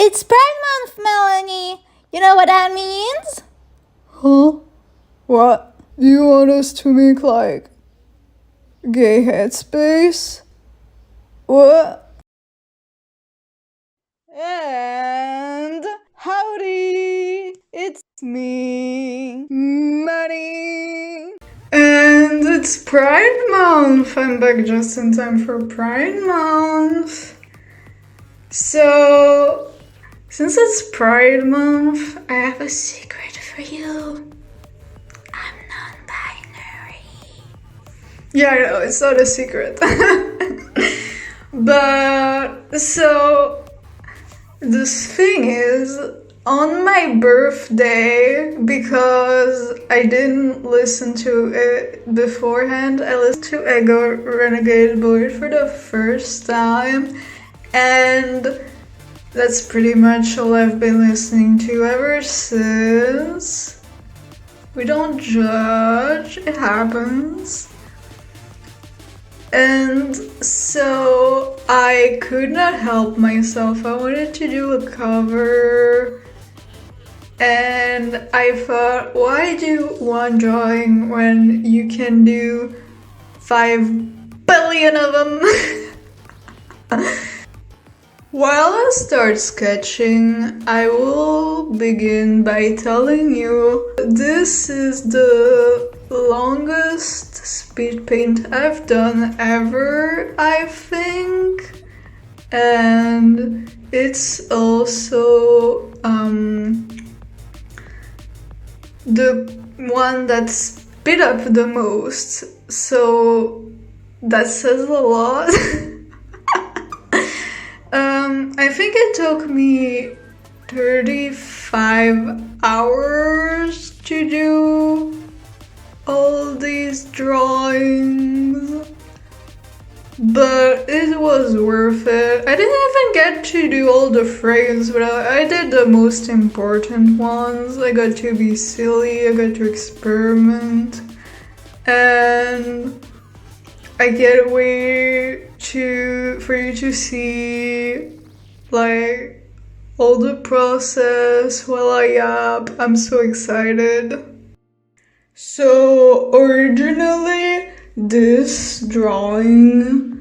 It's Pride Month, Melanie. You know what that means? Huh? What? Do you want us to make, like, gay headspace? What? And howdy! It's me, Manny! And it's Pride Month! I'm back just in time for Pride Month. So, since it's Pride Month, I have a secret for you. I'm non-binary. Yeah, I know, it's not a secret. But, so, this thing is, on my birthday, because I didn't listen to it beforehand, I listened to Ego Renegade Boy for the first time, and that's pretty much all I've been listening to ever since. We don't judge, it happens. And so I could not help myself. I wanted to do a cover, and I thought, why do one drawing when you can do 5 billion of them? While I start sketching, I will begin by telling you this is the longest speed paint I've done ever, I think, and it's also the one that sped up the most, so that says a lot. I think it took me 35 hours to do all these drawings, but it was worth it. I didn't even get to do all the frames, but I did the most important ones. I got to be silly, I got to experiment, and I can't wait for you to see, like, all the process while I yap. I'm so excited. So originally this drawing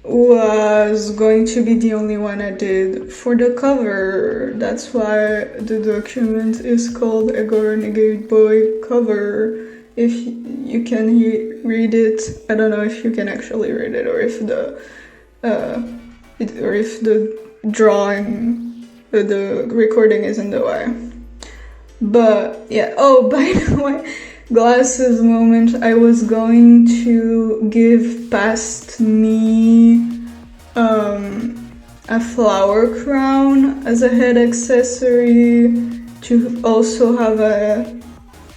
was going to be the only one I did for the cover. That's why the document is called Ego Renegade Boy cover. If you can read it, I don't know if you can actually read it, or if the drawing, the recording is in the way. But yeah. Oh, by the way, glasses moment. I was going to give past me a flower crown as a head accessory, to also have a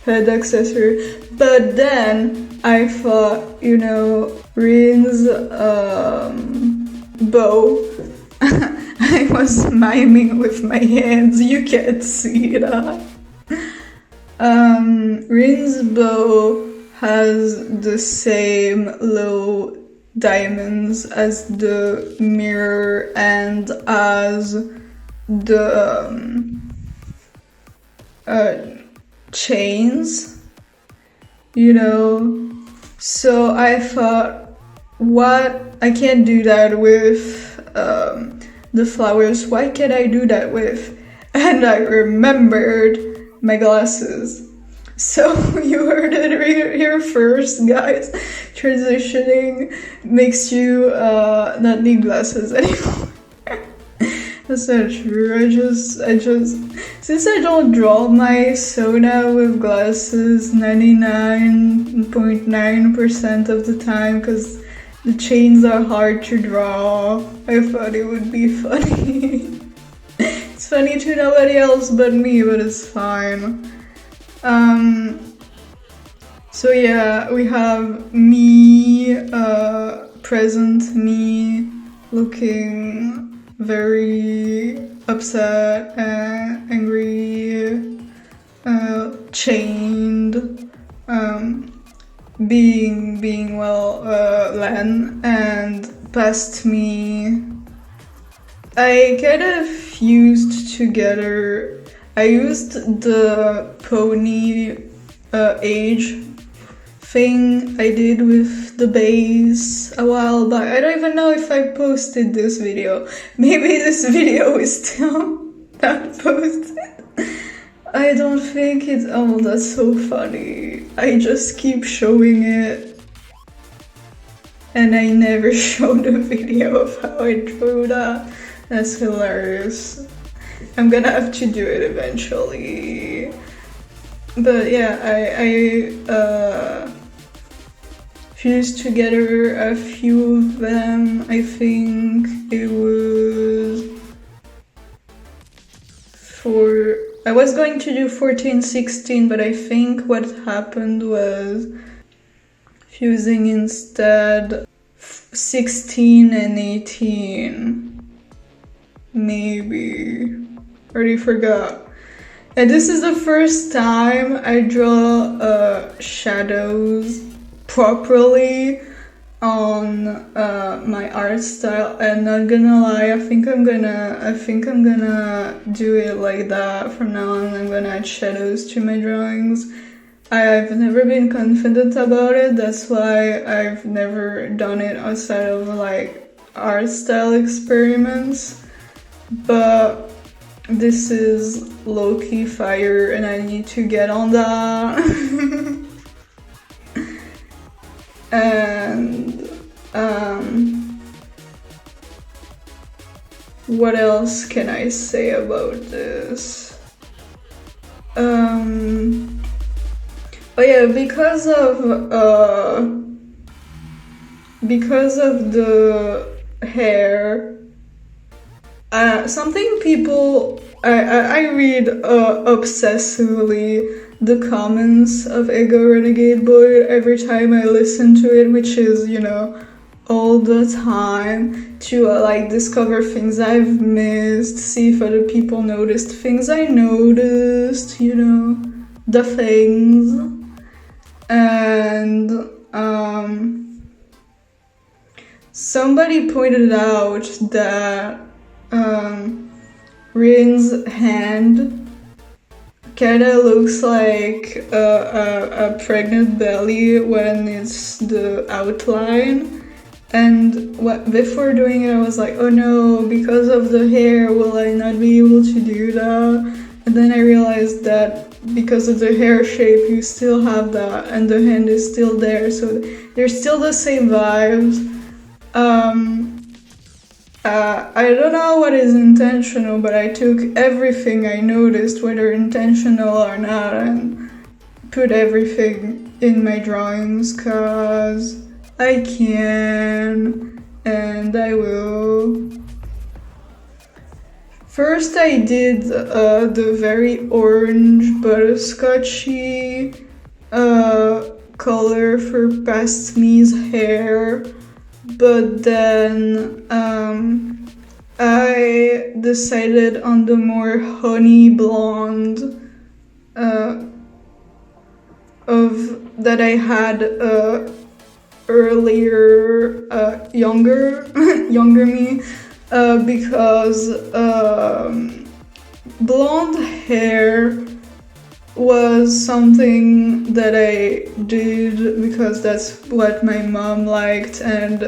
head accessory, but then I thought, you know, Rin's bow. I was miming with my hands, you can't see that. Rin's bow has the same low diamonds as the mirror and as the chains, you know, so I thought, what, I can't do that with the flowers, why can't I do that with? And I remembered my glasses. So you heard it here first, guys. Transitioning makes you not need glasses anymore. That's not true. I just since I don't draw my sona with glasses 99.9% of the time, because the chains are hard to draw, I thought it would be funny. It's funny to nobody else but me, but it's fine. So yeah, we have me, present me, looking very upset and angry, chained, being well, Len, and past me I kind of fused together. I used the pony age thing I did with the base a while back. I don't even know if I posted this video. Maybe this video is still not posted. I don't think it's. Oh, that's so funny. I just keep showing it. And I never showed a video of how I drew that. That's hilarious. I'm gonna have to do it eventually. But yeah, I fused together a few of them. I think it was for... I was going to do 14, 16, but I think what happened was fusing instead 16 and 18. Maybe. Already forgot. And this is the first time I draw shadows properly on my art style, and not gonna lie, I think I'm gonna do it like that from now on. I'm gonna add shadows to my drawings. I've never been confident about it, that's why I've never done it outside of like art style experiments, but this is low-key fire and I need to get on that. And what else can I say about this? Oh yeah, because of the hair, something people I read obsessively the comments of Ego Renegade Boy every time I listen to it, which is, you know, all the time, to like discover things I've missed, see if other people noticed things I noticed, you know, the things. And somebody pointed out that Rin's hand kinda looks like a pregnant belly when it's the outline. And before doing it, I was like, oh no, because of the hair, will I not be able to do that? And then I realized that because of the hair shape, you still have that, and the hand is still there, so they're still the same vibes. I don't know what is intentional, but I took everything I noticed, whether intentional or not, and put everything in my drawings, cause I can, and I will. First I did the very orange butterscotchy color for Past Me's hair, but then I decided on the more honey blonde that I had earlier, younger me, because blonde hair was something that I did because that's what my mom liked, and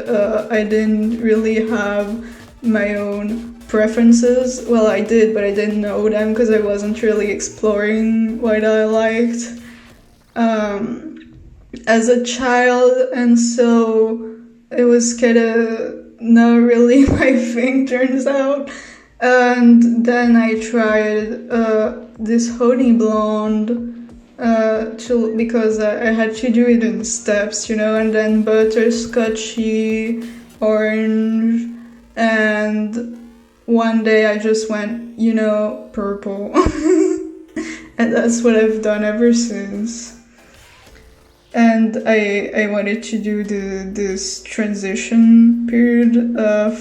I didn't really have my own preferences. Well, I did, but I didn't know them because I wasn't really exploring what I liked as a child, and so it was kind of not really my thing, turns out. And then I tried this honey blonde because I had to do it in steps, you know, and then butterscotchy orange, and one day I just went, you know, purple. And that's what I've done ever since. And I wanted to do this transition period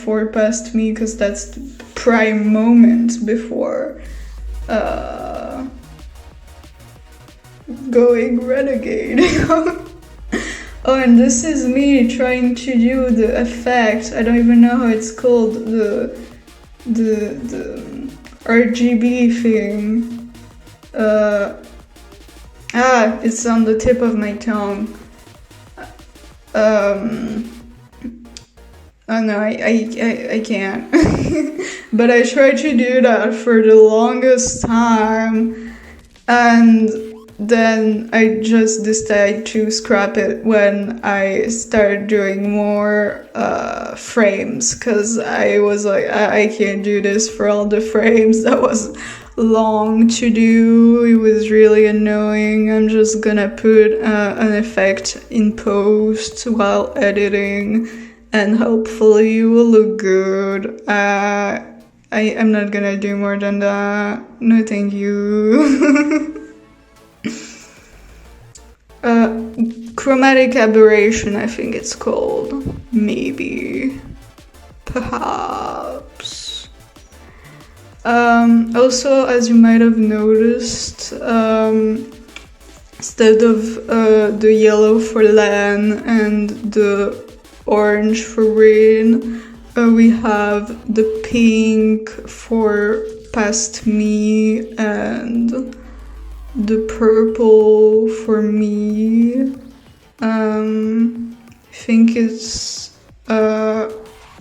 for Past Me, because that's the prime moment before going renegade. Oh, and this is me trying to do the effect. I don't even know how it's called. the RGB thing. It's on the tip of my tongue. Oh no, I can't. But I tried to do that for the longest time, and then I just decided to scrap it when I started doing more frames, because I was like, I can't do this for all the frames. That was long to do. It was really annoying. I'm just gonna put an effect in post while editing, and hopefully it will look good. I'm not gonna do more than that. No, thank you. Chromatic aberration, I think it's called. Maybe. Perhaps. Also, as you might have noticed, instead of the yellow for Lan and the orange for Rain, we have the pink for Past Me and the purple for me. I think it's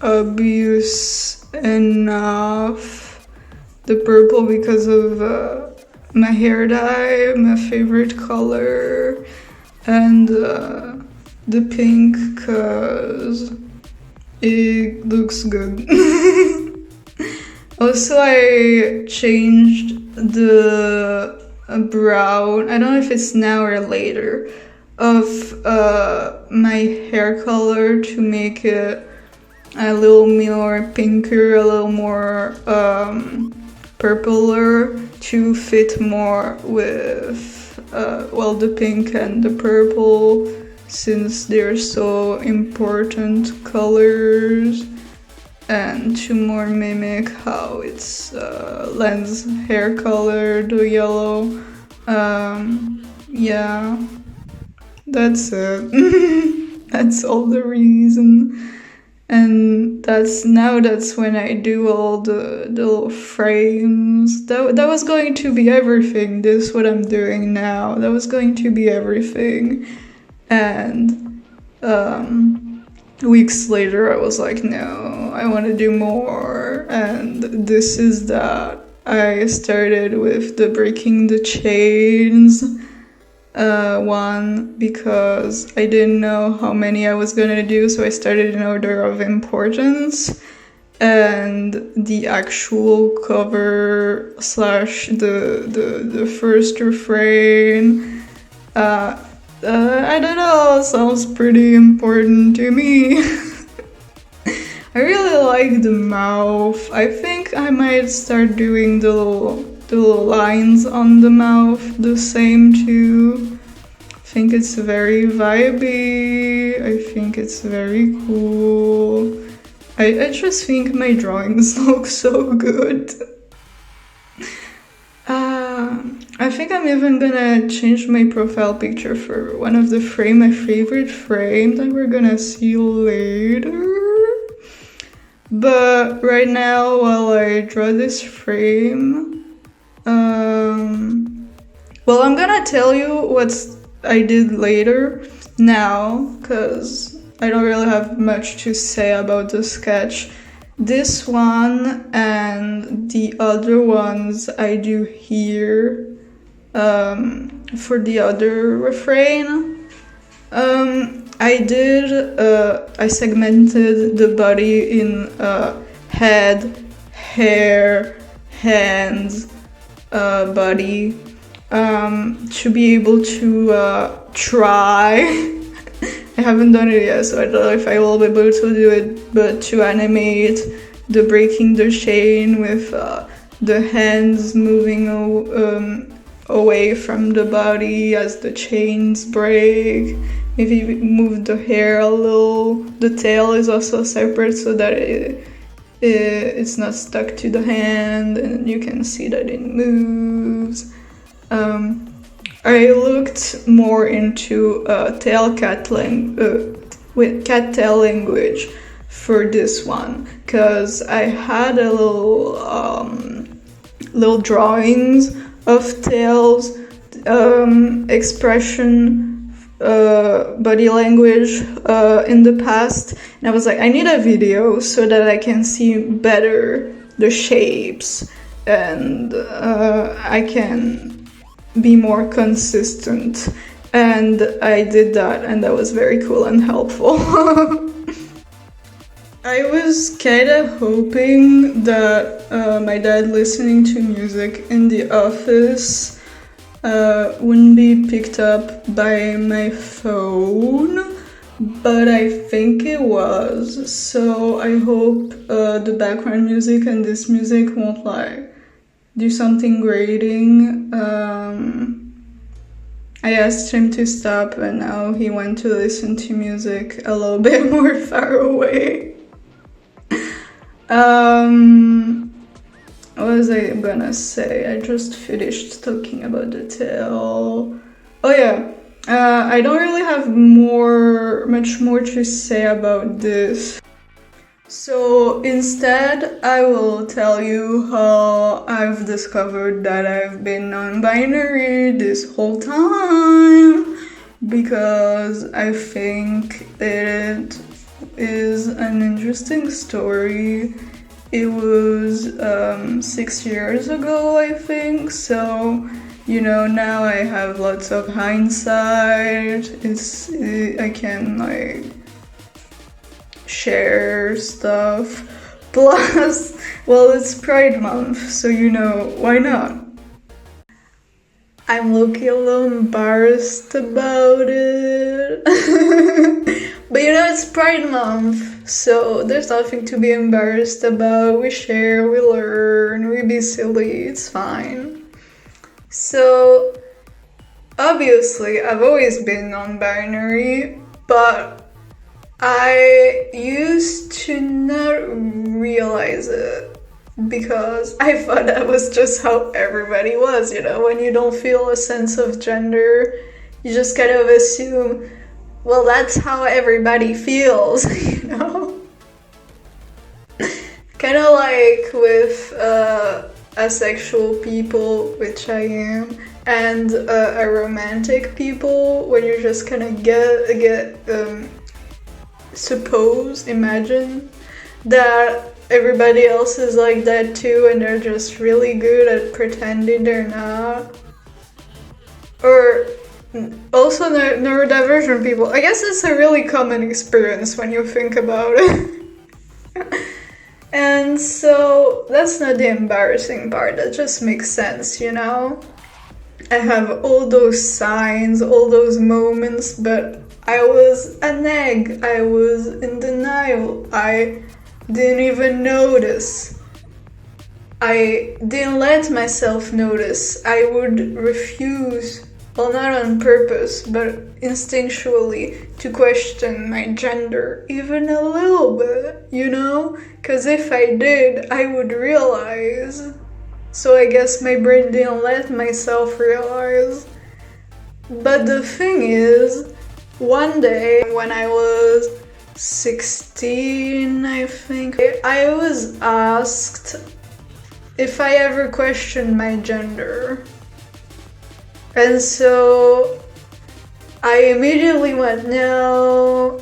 obvious enough. The purple because of my hair dye, my favorite color, and the pink because it looks good. Also, I changed the brown, I don't know if it's now or later, of my hair color to make it a little more pinker, a little more purpler, to fit more with the pink and the purple, since they're so important colors, and to more mimic how it's Len's hair color, the yellow. Yeah, that's it. That's all the reason. And that's when I do all the little frames. That was going to be everything. This what I'm doing now. That was going to be everything. And weeks later I was like, no, I want to do more. And this is that. I started with the breaking the chains one, because I didn't know how many I was gonna do, so I started in order of importance. And the actual cover / the first refrain, I don't know, sounds pretty important to me. I really like the mouth. I think I might start doing the little lines on the mouth the same too. I think it's very vibey. I think it's very cool. I just think my drawings look so good. I think I'm even gonna change my profile picture for one of the my favorite frame that we're gonna see later. But right now, while I draw this frame, well, I'm gonna tell you what I did later now, because I don't really have much to say about the sketch. This one and the other ones I do here for the other refrain. I segmented the body in head, hair, hands, body, to be able to try. I haven't done it yet, so I don't know if I will be able to do it, but to animate the breaking the chain with the hands moving away from the body as the chains break. Maybe move the hair a little. The tail is also separate so that it's not stuck to the hand, and you can see that it moves. I looked more into cat tail language for this one, because I had a little drawings of tails, expression, body language in the past, and I was like, I need a video so that I can see better the shapes and I can be more consistent. And I did that, and that was very cool and helpful. I was kind of hoping that my dad listening to music in the office wouldn't be picked up by my phone, but I think it was. So I hope the background music and this music won't like do something grating. I asked him to stop, and now he went to listen to music a little bit more far away. What was I gonna say? I just finished talking about the tail. Oh yeah, I don't really have much more to say about this. So instead, I will tell you how I've discovered that I've been non-binary this whole time, because I think it is an interesting story. It was 6 years ago, I think, so you know, now I have lots of hindsight. I can like share stuff. Plus, well, it's Pride Month, so you know, why not? I'm looking a little embarrassed about it. But you know, it's Pride Month, so there's nothing to be embarrassed about. We share, we learn, we be silly, it's fine. So, obviously, I've always been non-binary, but I used to not realize it because I thought that was just how everybody was, you know, when you don't feel a sense of gender, you just kind of assume, well, that's how everybody feels, you know? Kind of like with asexual people, which I am, and aromantic people, when you just kind of imagine that everybody else is like that too, and they're just really good at pretending they're not. Or also neurodivergent people. I guess it's a really common experience when you think about it. And so that's not the embarrassing part, that just makes sense, you know? I have all those signs, all those moments, but I was an egg, I was in denial, I didn't even notice. I didn't let myself notice. I would refuse, well, not on purpose, but instinctually, to question my gender even a little bit, you know? Because if I did, I would realize. So I guess my brain didn't let myself realize. But the thing is, one day when I was 16, I think, I was asked if I ever questioned my gender. And so I immediately went, no.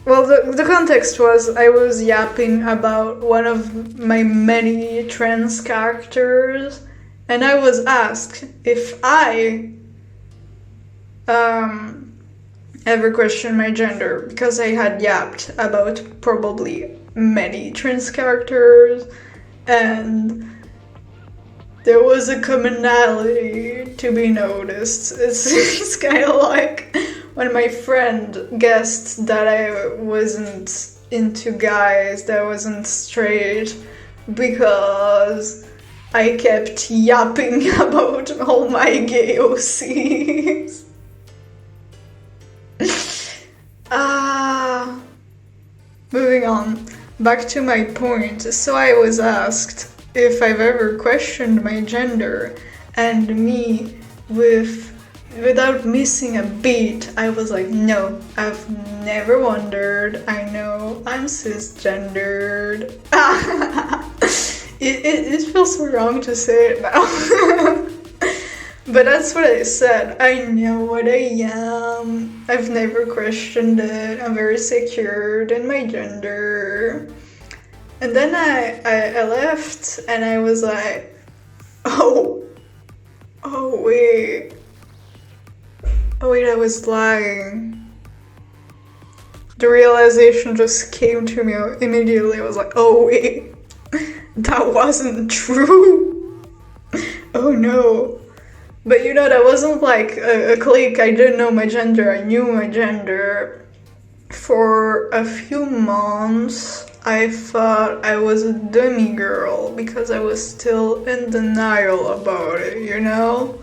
Well, the context was I was yapping about one of my many trans characters, and I was asked if I ever questioned my gender, because I had yapped about probably many trans characters, and there was a commonality to be noticed. It's kind of like when my friend guessed that I wasn't into guys, that I wasn't straight, because I kept yapping about all my gay OCs. Moving on, back to my point. So I was asked if I've ever questioned my gender, and me, with without missing a beat, I was like, no, I've never wondered. I know I'm cisgendered. It feels so wrong to say it now. But that's what I said. I know what I am. I've never questioned it. I'm very secured in my gender. And then I left and I was like, oh wait, I was lying. The realization just came to me immediately. I was like, oh wait, that wasn't true. Oh no. But you know, that wasn't like a click. I didn't know my gender. I knew my gender. For a few months, I thought I was a demigirl because I was still in denial about it, you know?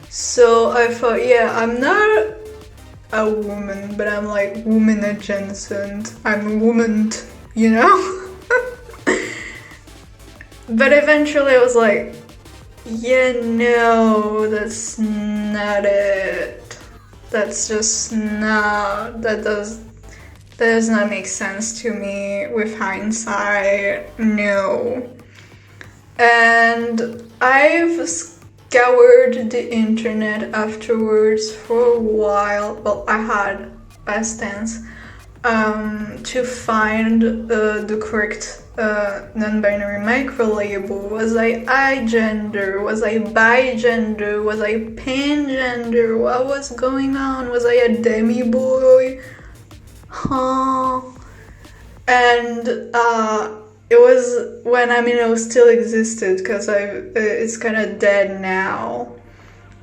So I thought, yeah, I'm not a woman, but I'm like woman adjacent. I'm a woman, you know? But eventually I was like, yeah, no, that's not it. That's just not, that does not make sense to me with hindsight, no. And I've scoured the internet afterwards for a while, well, I had past tense, to find the correct non-binary micro-label. Was I agender? Was I bigender? Was I pangender? What was going on? Was I a demi-boy? Huh? And it was when it still existed, because it's kind of dead now.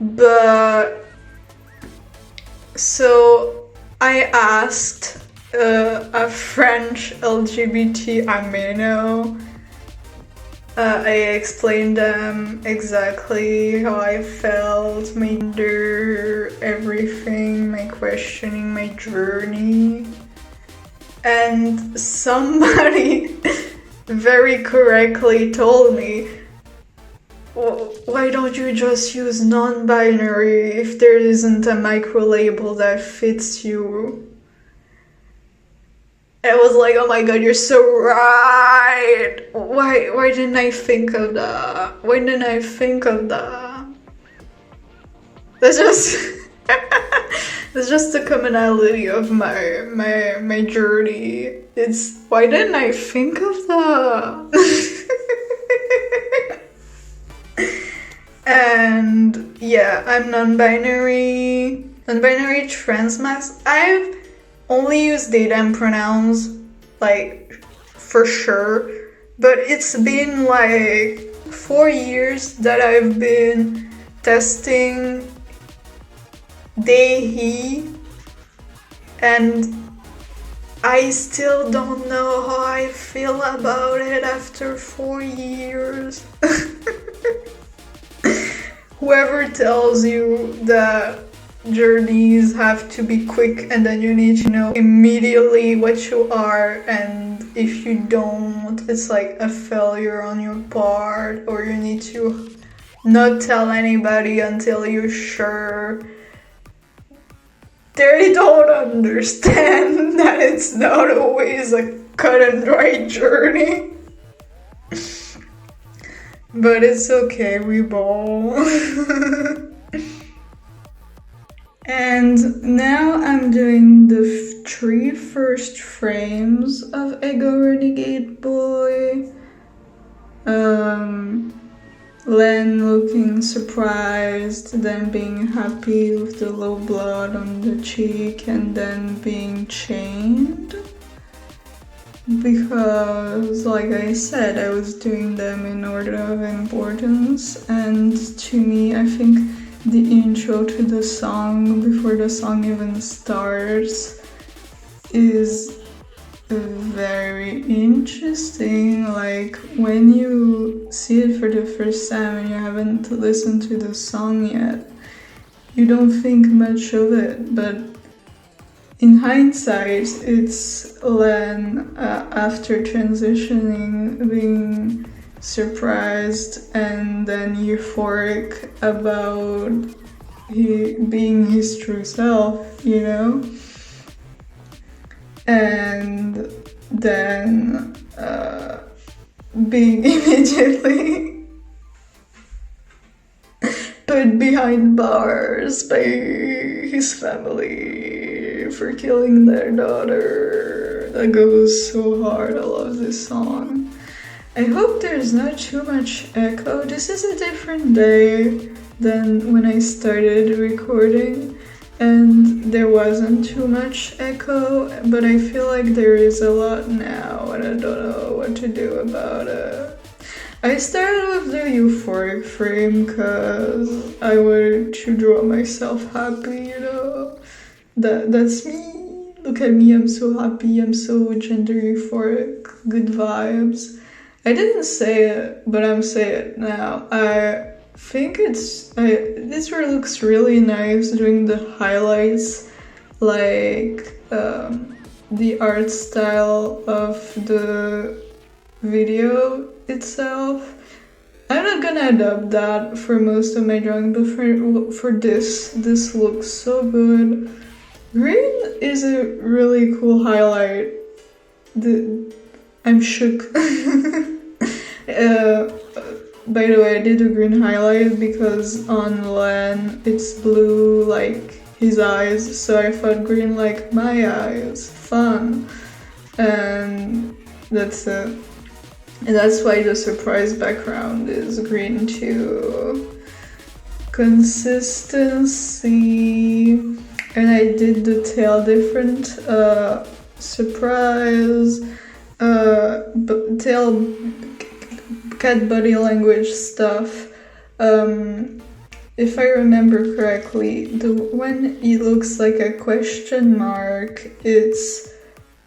But so I asked a French LGBT amino. I explained them exactly how I felt, my gender, everything, my questioning, my journey. And somebody very correctly told me, well, why don't you just use non-binary if there isn't a micro-label that fits you? I was like, oh my god, you're so right! Why didn't I think of that? Why didn't I think of that? That's just that's just the commonality of my journey. It's why didn't I think of that? And yeah, I'm non-binary transmax. I've only used they them pronouns, like, for sure, but it's been like 4 years that I've been testing they, he, and I still don't know how I feel about it after 4 years. Whoever tells you that journeys have to be quick and then you need to know immediately what you are, and if you don't, it's like a failure on your part, or you need to not tell anybody until you're sure, they don't understand that it's not always a cut and dry journey. But it's okay, we ball. And now I'm doing the 3 first frames of Ego Renegade Boy. Len looking surprised, then being happy with the low blood on the cheek, and then being chained. Because, like I said, I was doing them in order of importance, and to me, I think the intro to the song, before the song even starts, is very interesting. Like, when you see it for the first time and you haven't listened to the song yet, you don't think much of it, but in hindsight, it's Len after transitioning being surprised and then euphoric about he being his true self, you know? And then being immediately put behind bars by his family for killing their daughter. That goes so hard. I love this song. I hope there's not too much echo. This is a different day than when I started recording, and there wasn't too much echo, but I feel like there is a lot now, and I don't know what to do about it. I started with the euphoric frame because I wanted to draw myself happy, you know? That's me. Look at me, I'm so happy, I'm so gender euphoric, good vibes. I didn't say it, but I'm saying it now. I think this looks really nice doing the highlights, like the art style of the video itself. I'm not gonna adopt that for most of my drawing, but for this looks so good. Green is a really cool highlight. I'm shook. By the way, I did a green highlight because on Len it's blue like his eyes, so I thought green like my eyes. Fun. And that's it. And that's why the surprise background is green too. Consistency. And I did the tail different. Surprise. Tail cat body language stuff. If I remember correctly, when it looks like a question mark, it's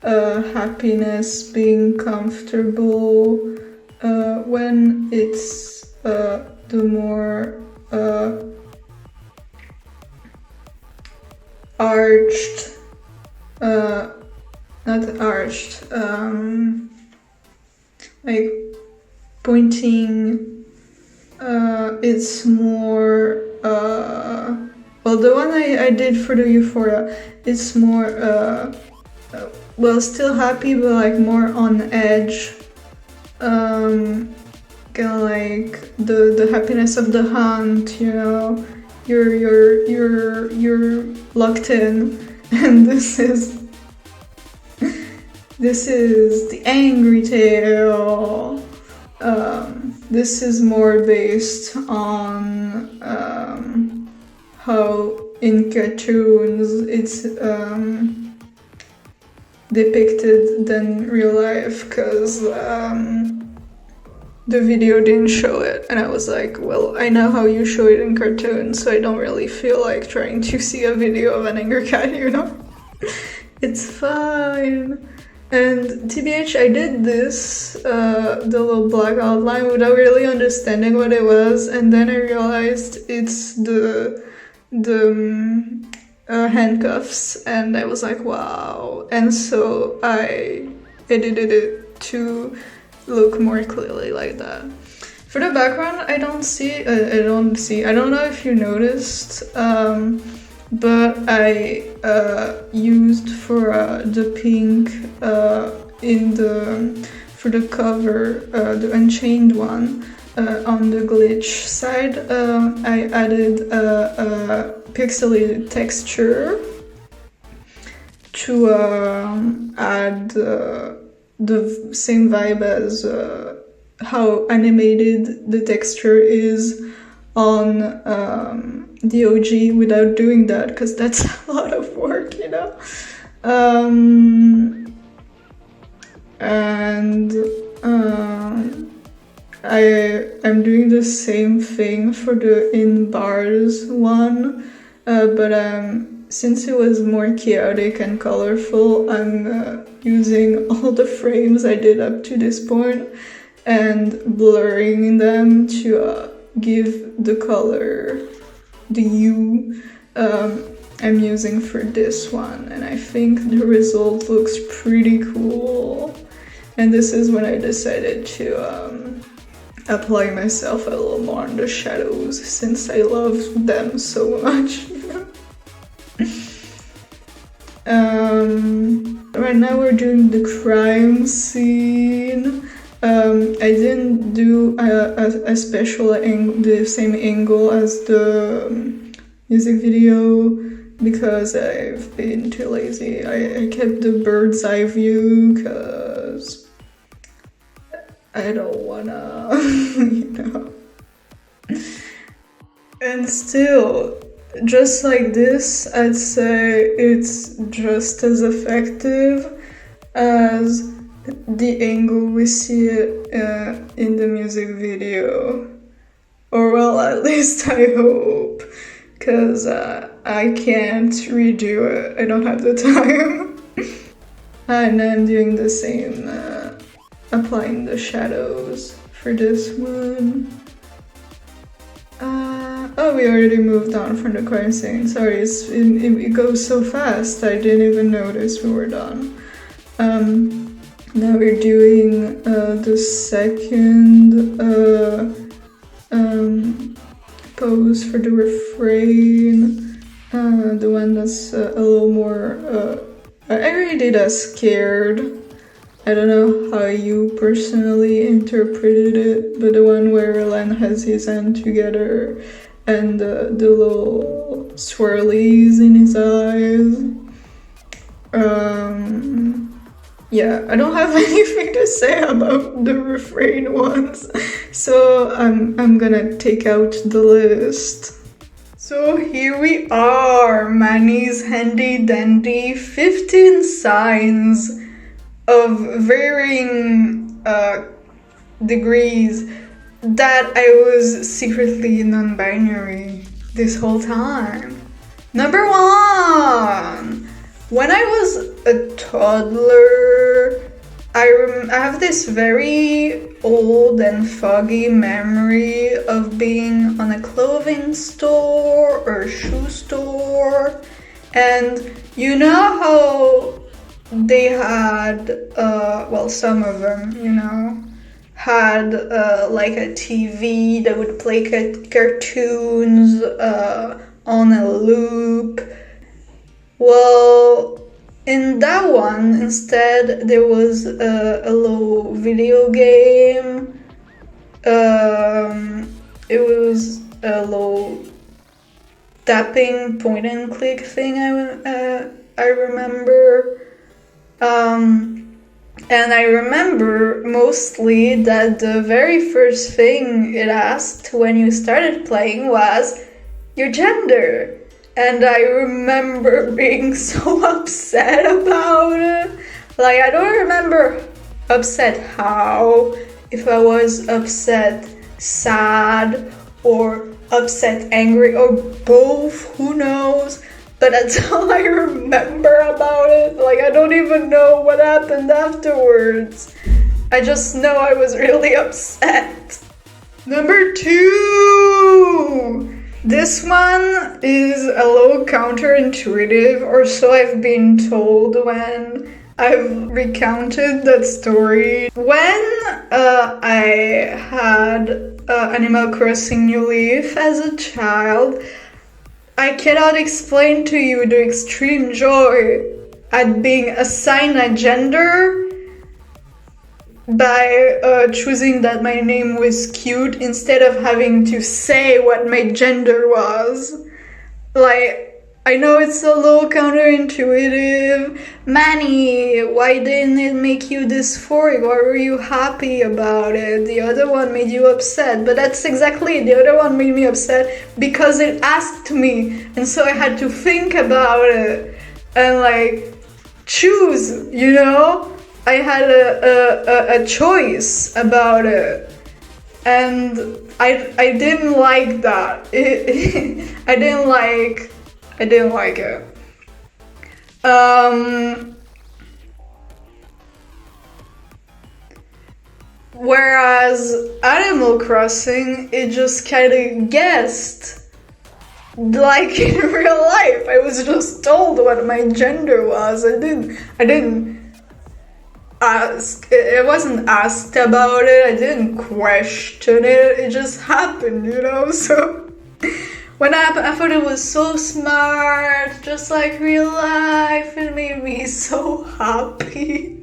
happiness, being comfortable. When it's the more arched, not arched, like pointing, it's more, well, the one I did for the euphoria, it's more, well, still happy, but like more on edge, kind of like the happiness of the hunt, you know, you're locked in, and this is the angry tail. This is more based on how in cartoons it's depicted than real life, because the video didn't show it, and I was like, well, I know how you show it in cartoons, so I don't really feel like trying to see a video of an angry cat, you know? It's fine. And TBH, I did this, the little black outline, without really understanding what it was, and then I realized it's the handcuffs, and I was like, wow. And so I edited it to look more clearly like that. For the background, I don't know if you noticed, but I used for the pink for the cover, the Unchained one, on the glitch side, I added a pixelated texture to add the same vibe as how animated the texture is on the OG without doing that, because that's a lot of work, you know? I'm doing the same thing for the in bars one, but since it was more chaotic and colorful, I'm using all the frames I did up to this point and blurring them to give the color, the hue I'm using for this one, and I think the result looks pretty cool. And this is when I decided to apply myself a little more on the shadows since I love them so much. Right now we're doing the crime scene. I didn't do a special the same angle as the music video because I've been too lazy. I kept the bird's eye view because I don't wanna, you know. And still, just like this, I'd say it's just as effective as the angle we see it in the music video. Or well, at least I hope, because I can't redo it, I don't have the time. And I'm doing the same, applying the shadows for this one. Oh, we already moved on from the crime scene. Sorry, it goes so fast, I didn't even notice we were done. Now we're doing the second pose for the refrain. The one that's a little more... I really did a scared. I don't know how you personally interpreted it, but the one where Len has his hand together and the little swirlies in his eyes. Yeah, I don't have anything to say about the refrain ones, so I'm gonna take out the list. So here we are, Manny's handy dandy 15 signs of varying degrees that I was secretly non-binary this whole time. Number 1! When I was a toddler, I have this very old and foggy memory of being on a clothing store or a shoe store, and you know how they had, well, some of them, you know, had like a TV that would play cartoons on a loop. Well, in that one, instead, there was a little video game. It was a little tapping point and click thing, I remember. And I remember mostly that the very first thing it asked when you started playing was your gender. And I remember being so upset about it. Like, I don't remember upset how, if I was upset, sad, or upset, angry, or both, who knows? But that's all I remember about it. Like, I don't even know what happened afterwards. I just know I was really upset. Number 2! This one is a little counterintuitive, or so I've been told when I've recounted that story. When I had Animal Crossing New Leaf as a child, I cannot explain to you the extreme joy at being assigned a gender by choosing that my name was cute instead of having to say what my gender was. Like, I know it's a little counterintuitive. Manny, why didn't it make you dysphoric? Why were you happy about it? The other one made you upset. But that's exactly it. The other one made me upset because it asked me. And so I had to think about it and like choose, you know? I had a choice about it, and I didn't like that. I didn't like it. Whereas Animal Crossing, it just kind of guessed. Like in real life, I was just told what my gender was. I didn't ask. I wasn't asked about it. I didn't question it. It just happened, you know. So when I thought it was so smart, just like real life. It made me so happy.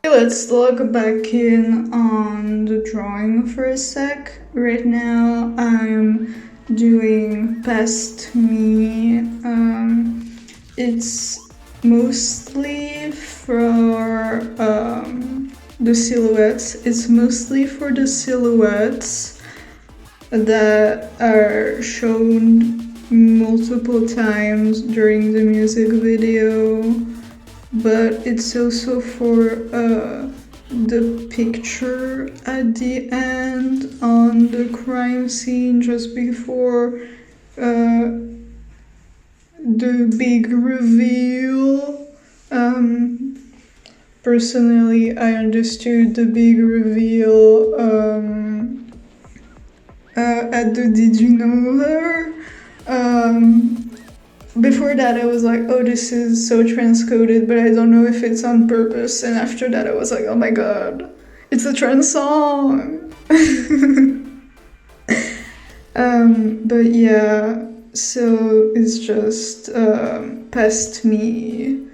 Let's log back in on the drawing for a sec. Right now I'm doing past me. It's mostly for the silhouettes. It's mostly for the silhouettes that are shown multiple times during the music video, but it's also for the picture at the end on the crime scene just before the big reveal. Personally, I understood the big reveal at the Did You Know Her? Before that I was like, oh, this is so transcoded, but I don't know if it's on purpose. And after that I was like, oh my god, it's a trans song. But yeah, so it's just past me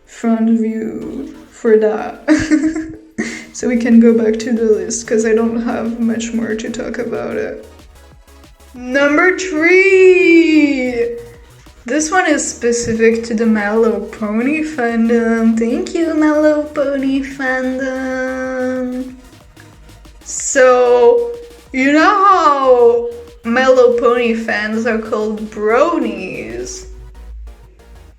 front view for that. So we can go back to the list because I don't have much more to talk about it. Number 3! This one is specific to the My Little Pony fandom. Thank you, My Little Pony fandom. So, you know how My Little Pony fans are called bronies?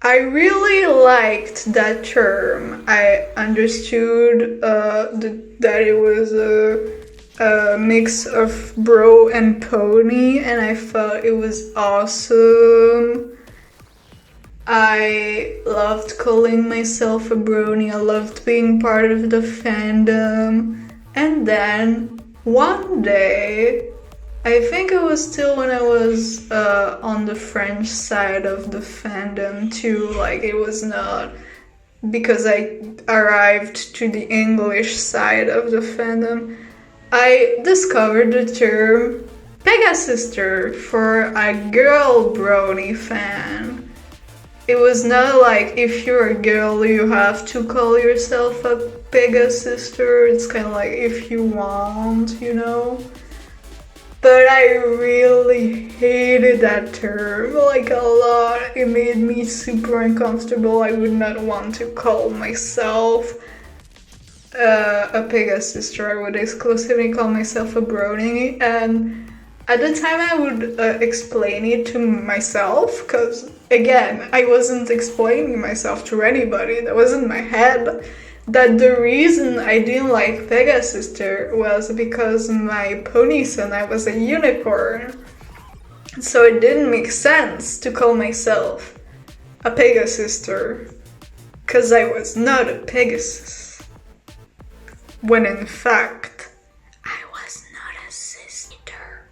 I really liked that term. I understood that it was a mix of bro and pony, and I thought it was awesome. I loved calling myself a brony. I loved being part of the fandom. And then one day, I think it was still when I was on the French side of the fandom too, like it was not because I arrived to the English side of the fandom. I discovered the term pegasister for a girl brony fan. It was not like if you're a girl you have to call yourself a pegasister. It's kind of like if you want, you know. But I really hated that term, like a lot. It made me super uncomfortable. I would not want to call myself a pegasister. I would exclusively call myself a brony. And at the time I would explain it to myself, because again, I wasn't explaining myself to anybody. That was in my head. That the reason I didn't like pegasister was because my pony sona was a unicorn. So it didn't make sense to call myself a pegasister, because I was not a Pegasus. When in fact, I was not a sister.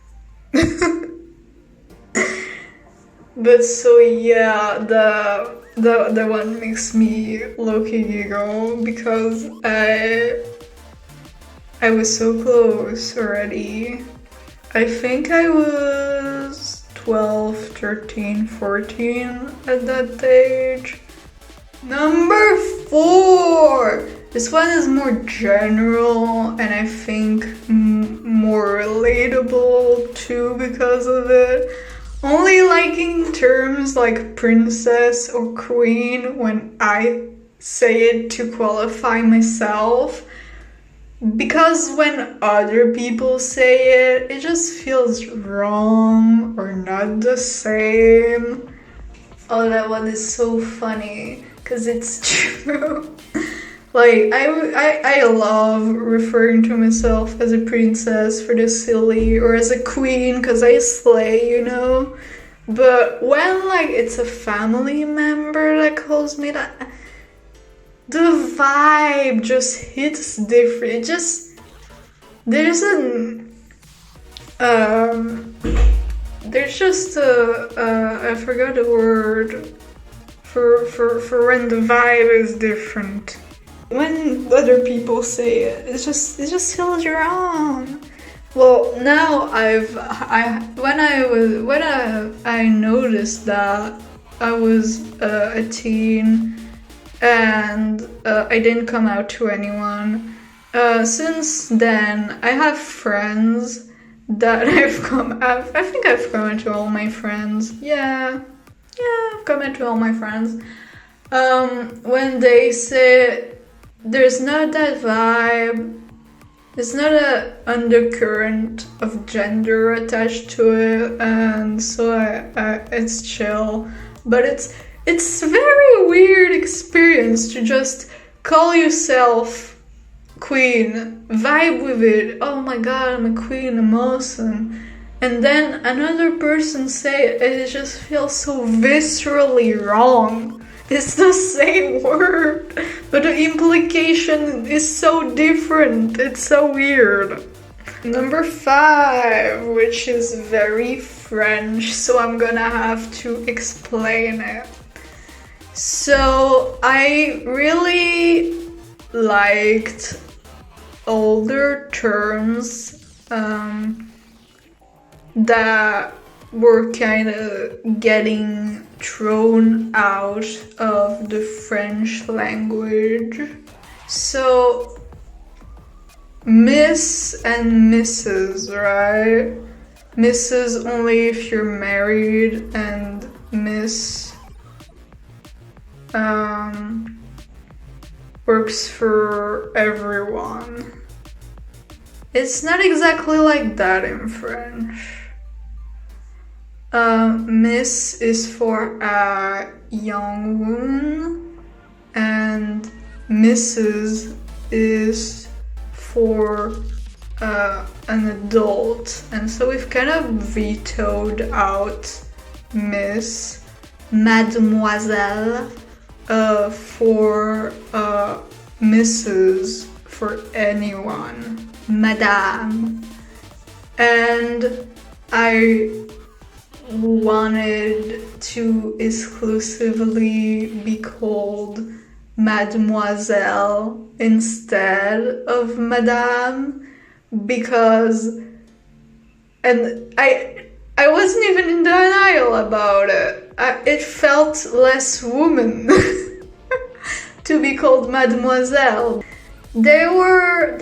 But so yeah, the one makes me low-key giggle because I was so close already. I think I was 12, 13, 14 at that age. Number 4! This one is more general and I think more relatable too because of it. Only liking terms like princess or queen when I say it to qualify myself. Because when other people say it, it just feels wrong or not the same. Oh, that one is so funny because it's true. Like, I love referring to myself as a princess for the silly, or as a queen because I slay, you know? But when, like, it's a family member that calls me that, the vibe just hits different. It just, there's just I forgot the word for when the vibe is different. When other people say it, it just feels wrong. Well, now I noticed that I was a teen and I didn't come out to anyone. Since then, I have friends that I think I've come out to all my friends. Yeah, I've come out to all my friends. When they say there's not that vibe, there's not an undercurrent of gender attached to it, and so it's chill. But it's a very weird experience to just call yourself queen, vibe with it. Oh my god, I'm a queen, I'm awesome. And then another person say it just feels so viscerally wrong. It's the same word, but the implication is so different. It's so weird. Number 5, which is very French, so I'm gonna have to explain it. So I really liked older terms that were kind of getting thrown out of the French language. So Miss and Mrs., right? Mrs. only if you're married, and Miss works for everyone. It's not exactly like that in French. Miss is for a young woman, and Mrs. is for an adult. And so we've kind of vetoed out Miss, Mademoiselle, for Mrs. for anyone, Madame. And I wanted to exclusively be called Mademoiselle instead of Madame, because, and I wasn't even in denial about it. It felt less woman to be called Mademoiselle. There were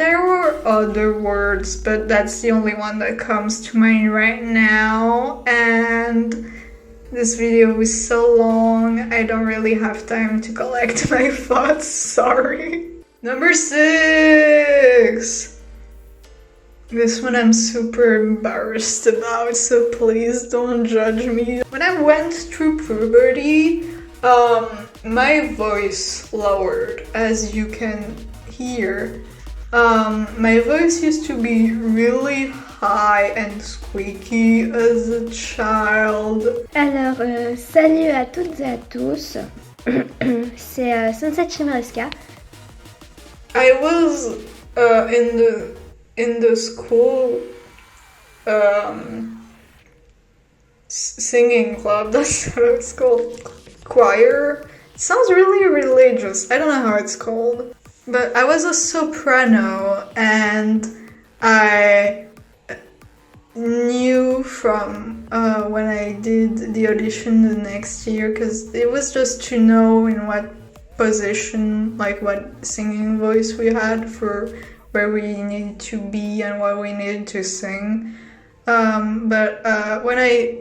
other words, but that's the only one that comes to mind right now. And this video is so long, I don't really have time to collect my thoughts, sorry. Number 6! This one I'm super embarrassed about, so please don't judge me. When I went through puberty, my voice lowered, as you can hear. My voice used to be really high and squeaky as a child. Alors, salut à toutes et à tous, c'est Sunset Chimeriska. I was in the school singing club, that's what it's called, choir. It sounds really religious, I don't know how it's called. But I was a soprano, and I knew from when I did the audition the next year, because it was just to know in what position, like what singing voice we had for where we needed to be and what we needed to sing. But when I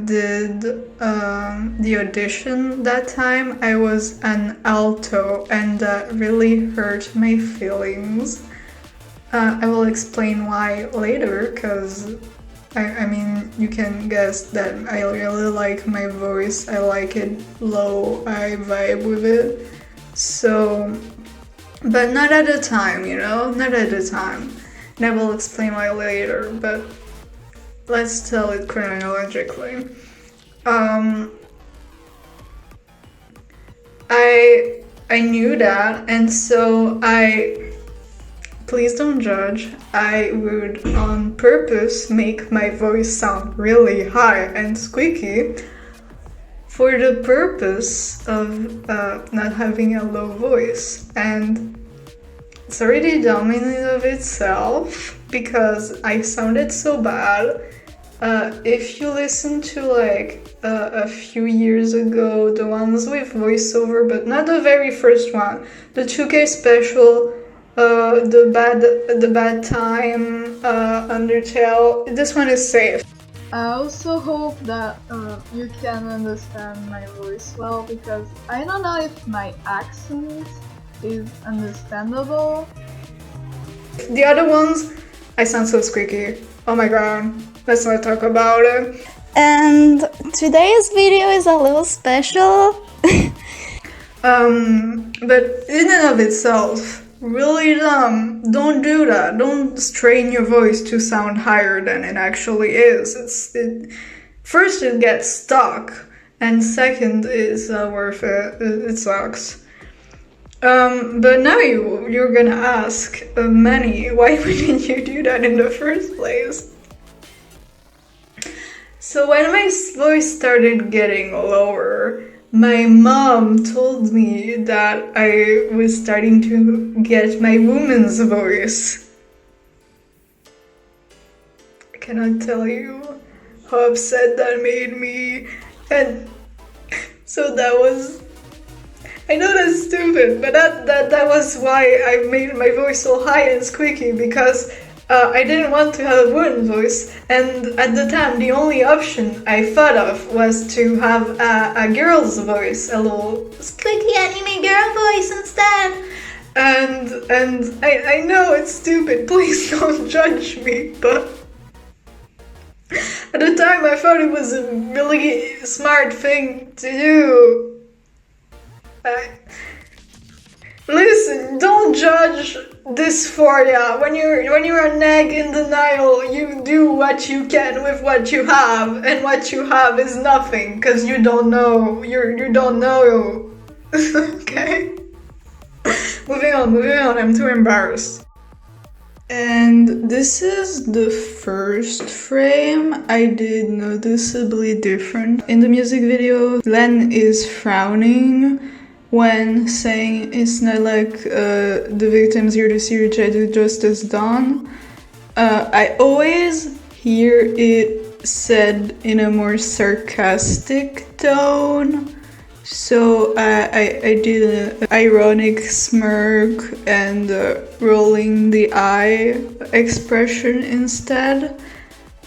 did the audition that time, I was an alto, and that really hurt my feelings. I will explain why later, because I mean, you can guess that I really like my voice. I like it low, I vibe with it. So, but not at the time, you know, not at the time. And I will explain why later, but let's tell it chronologically. I knew that, and so please don't judge, I would on purpose make my voice sound really high and squeaky for the purpose of not having a low voice. And it's already dumb in and of itself because I sounded so bad. If you listen to like a few years ago, the ones with voiceover, but not the very first one, the 2K special, the bad time, Undertale, this one is safe. I also hope that you can understand my voice well, because I don't know if my accent is understandable. The other ones, I sound so squeaky. Oh my god, let's not talk about it. And today's video is a little special. But in and of itself, really dumb. Don't do that. Don't strain your voice to sound higher than it actually is. First, it gets stuck, and second, it's not worth it. It sucks. But now you're gonna ask, Manny, why wouldn't you do that in the first place? So when my voice started getting lower, my mom told me that I was starting to get my woman's voice. I cannot tell you how upset that made me. And so that was... I know that's stupid, but that was why I made my voice so high and squeaky, because I didn't want to have a woman's voice, and at the time the only option I thought of was to have a girl's voice, a little Squeaky anime girl voice instead. And I know it's stupid, please don't judge me, but at the time I thought it was a really smart thing to do. Listen, don't judge dysphoria. When you're a neg in denial, you do what you can with what you have, and what you have is nothing, because you don't know. You don't know. Okay? Moving on, I'm too embarrassed. And this is the first frame. I did noticeably different. In the music video, Len is frowning when saying it's not like the victims here to see which I do justice done. I always hear it said in a more sarcastic tone, so I did an ironic smirk and rolling the eye expression instead.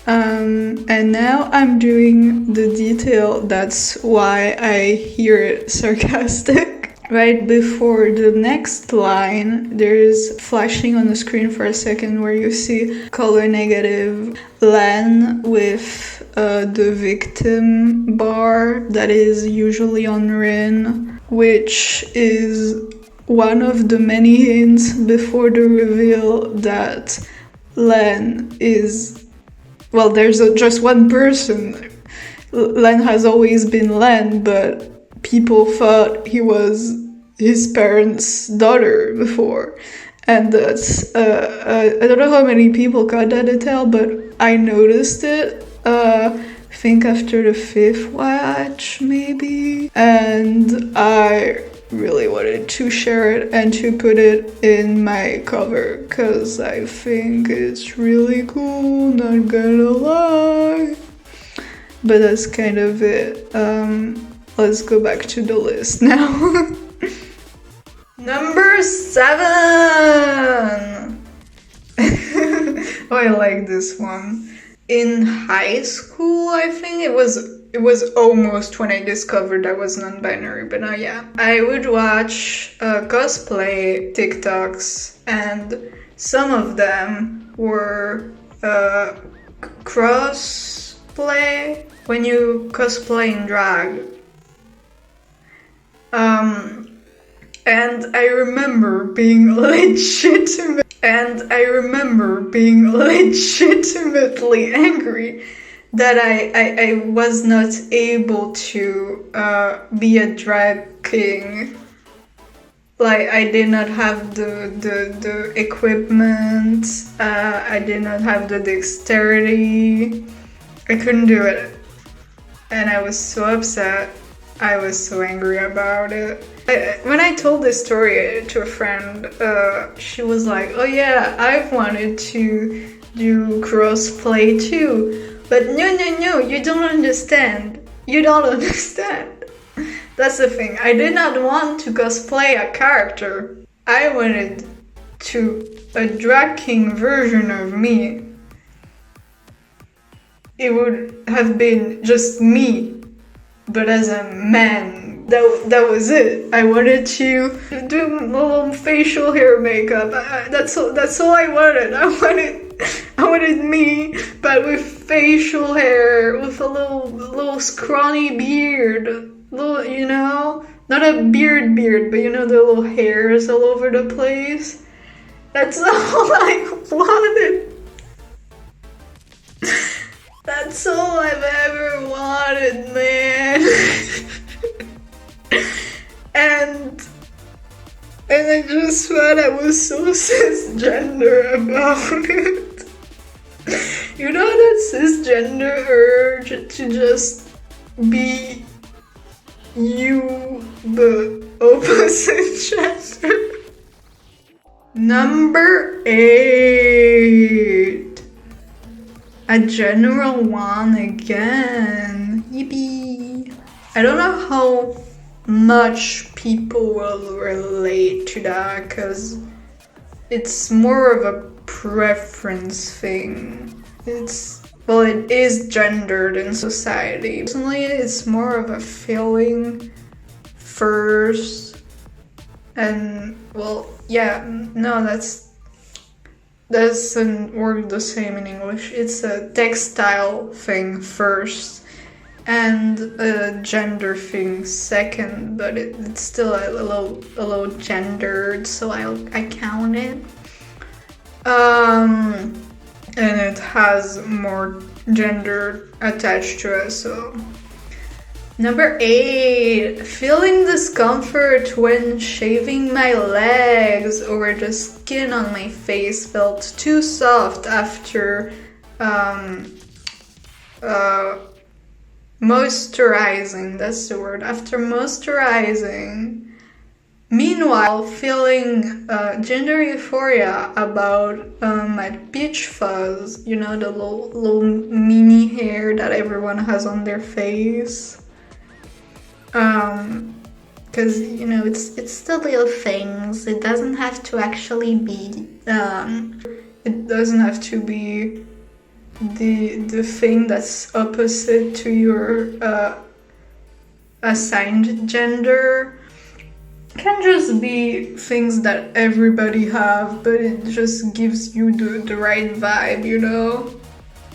And now I'm doing the detail, that's why I hear it sarcastic. Right before the next line, there's flashing on the screen for a second where you see color negative Len with the victim bar that is usually on Rin, which is one of the many hints before the reveal that Len is... Well, there's just one person. Len has always been Len, but people thought he was his parents' daughter before. And that's, I don't know how many people got that detail, but I noticed it, I think after the 5th watch, maybe. And I really wanted to share it and to put it in my cover, because I think it's really cool, not gonna lie. But that's kind of it. Let's go back to the list now. Number 7! Oh, I like this one. In high school, I think it was almost when I discovered I was non-binary, but now yeah. I would watch cosplay TikToks, and some of them were crossplay, when you cosplay in drag. And I remember being legitimately angry that I was not able to be a drag king. Like, I did not have the equipment, I did not have the dexterity, I couldn't do it. And I was so upset. I was so angry about it. When I told this story to a friend, she was like, oh yeah, I've wanted to do crossplay too. But no, you don't understand. You don't understand. That's the thing. I did not want to cosplay a character. I wanted a drag king version of me. It would have been just me, but as a man. That was it. I wanted to do a little facial hair makeup. That's all I wanted. I wanted me, but with facial hair, with a little scrawny beard, little, you know, not a beard, but you know, the little hairs all over the place. That's all I wanted. That's all I've ever wanted, man. and I just thought I was so cisgender about it. You know that cisgender urge to just be you, the opposite gender. Number 8. A general one again. Yippee! I don't know how much people will relate to that because it's more of a preference thing. It is gendered in society. Personally, it's more of a feeling first, and well, yeah, no, that doesn't work the same in English. It's a textile thing first and a gender thing second, but it's still a little gendered, so I count it. And it has more gender attached to it, so. Number 8, feeling discomfort when shaving my legs or the skin on my face felt too soft after moisturizing, that's the word, after moisturizing. Meanwhile, feeling gender euphoria about my peach fuzz, you know, the little mini hair that everyone has on their face. Because you know it's the little things. It doesn't have to actually be. It doesn't have to be the thing that's opposite to your assigned gender. It can just be things that everybody have, but it just gives you the right vibe. You know,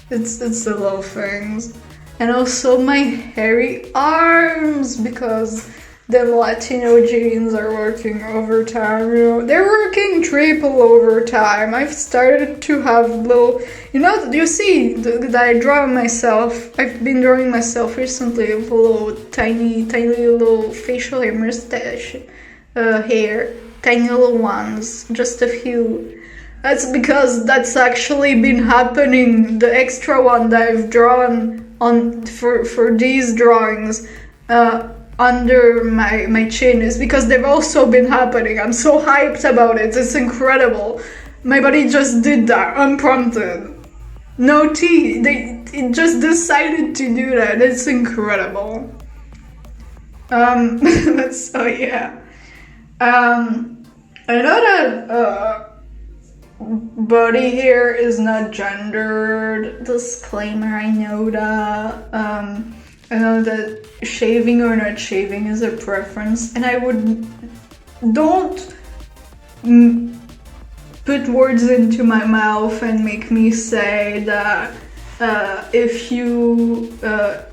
it's the little things. And also my hairy arms, because the Latino genes are working overtime, you know. They're working triple overtime. I've started to have little, you know, you see that I draw myself. I've been drawing myself recently with a little tiny little facial hair, mustache hair, tiny little ones, just a few. That's because that's actually been happening. The extra one that I've drawn on for these drawings under my chin is because they've also been happening. I'm so hyped about it. It's incredible. My body just did that unprompted. No tea. It just decided to do that. It's incredible. So yeah. I know that body hair is not gendered. Disclaimer, I know that. I know that shaving or not shaving is a preference, and I don't put words into my mouth and make me say that if you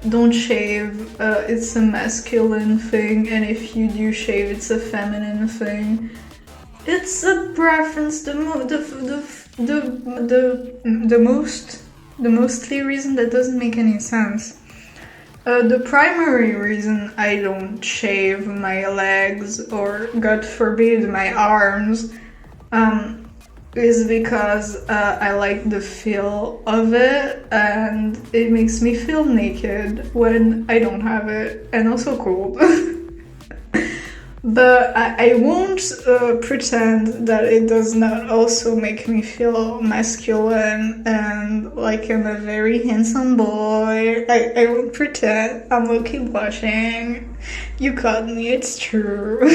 don't shave, it's a masculine thing, and if you do shave, it's a feminine thing. It's a preference. The mostly reason that doesn't make any sense. The primary reason I don't shave my legs or, God forbid, my arms, is because I like the feel of it, and it makes me feel naked when I don't have it, and also cold. But I won't pretend that it does not also make me feel masculine and like I'm a very handsome boy. I won't pretend. I'm low-key blushing. You caught me, it's true.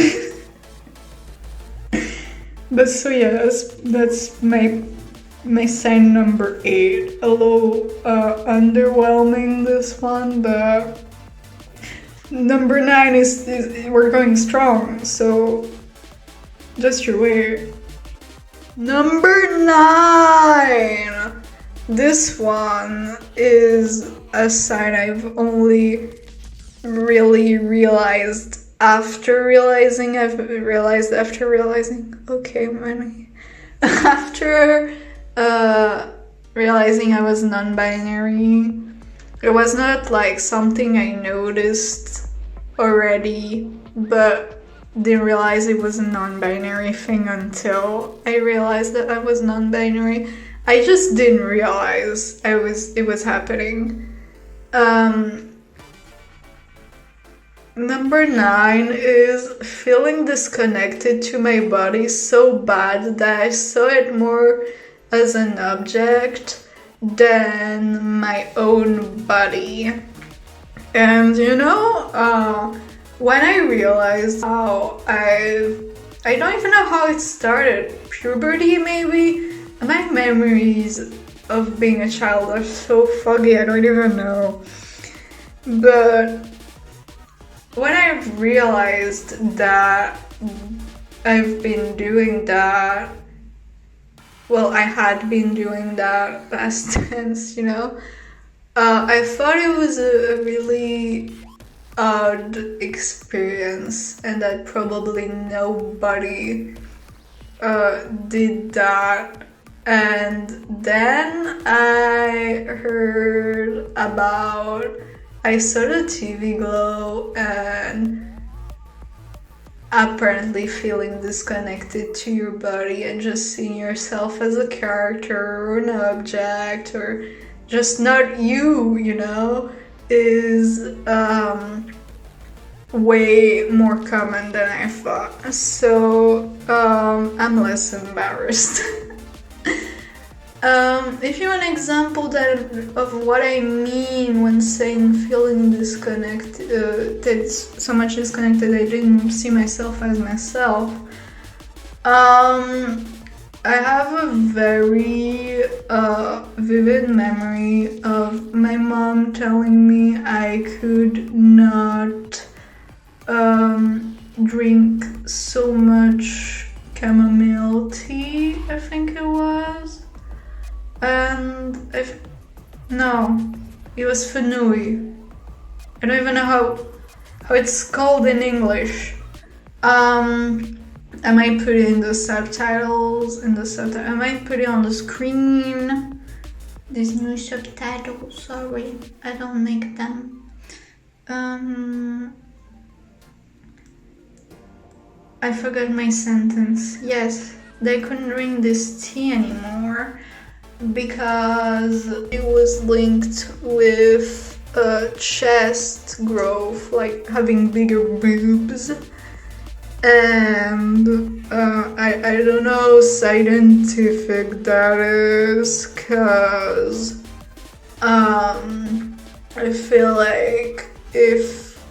But so yeah, that's my sign number 8. A little underwhelming, this one, but number 9 is we're going strong, so just you wait. Number 9! This one is a sign I've only really realized after realizing. Okay, Manny. After realizing I was non-binary. It was not like something I noticed already, but didn't realize it was a non-binary thing until I realized that I was non-binary. I just didn't realize it was happening. Number 9 is feeling disconnected to my body so bad that I saw it more as an object than my own body. And you know, when I realized how I don't even know how it started, puberty maybe? My memories of being a child are so foggy, I don't even know. But when I realized that I've been doing that, well, I had been doing that past tense, you know, I thought it was a really odd experience and that probably nobody did that. And then I heard I saw the TV Glow and apparently feeling disconnected to your body and just seeing yourself as a character or an object or just not you, you know, is way more common than I thought. So I'm less embarrassed. If you want an example of what I mean when saying feeling disconnected, so much disconnected I didn't see myself as myself, I have a very vivid memory of my mom telling me I could not drink so much chamomile tea, I think it was. And it was fenouil. I don't even know how it's called in English. I might put it in the subtitles. I might put it on the screen. There's no subtitles. Sorry, I don't make them. I forgot my sentence. Yes, they couldn't drink this tea anymore because it was linked with chest growth, like having bigger boobs. And I don't know how scientific that is, cause I feel like if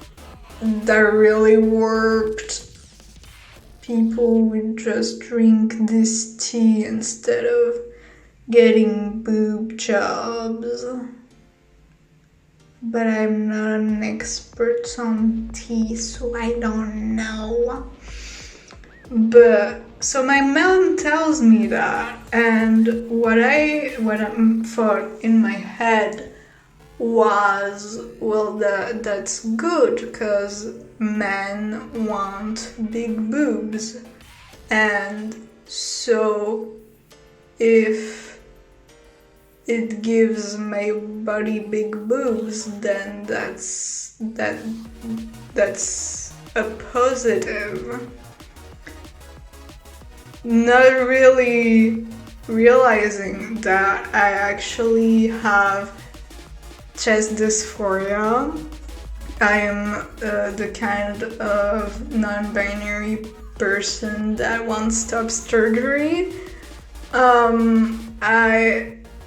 that really worked, people would just drink this tea instead of getting boob jobs. But I'm not an expert on tea, so I don't know. But so my mom tells me that, and what I thought in my head was, well, that's good because men want big boobs, and so if it gives my body big boobs, then that's a positive. not really realizing that I actually have chest dysphoria. I am the kind of non-binary person that wants top surgery.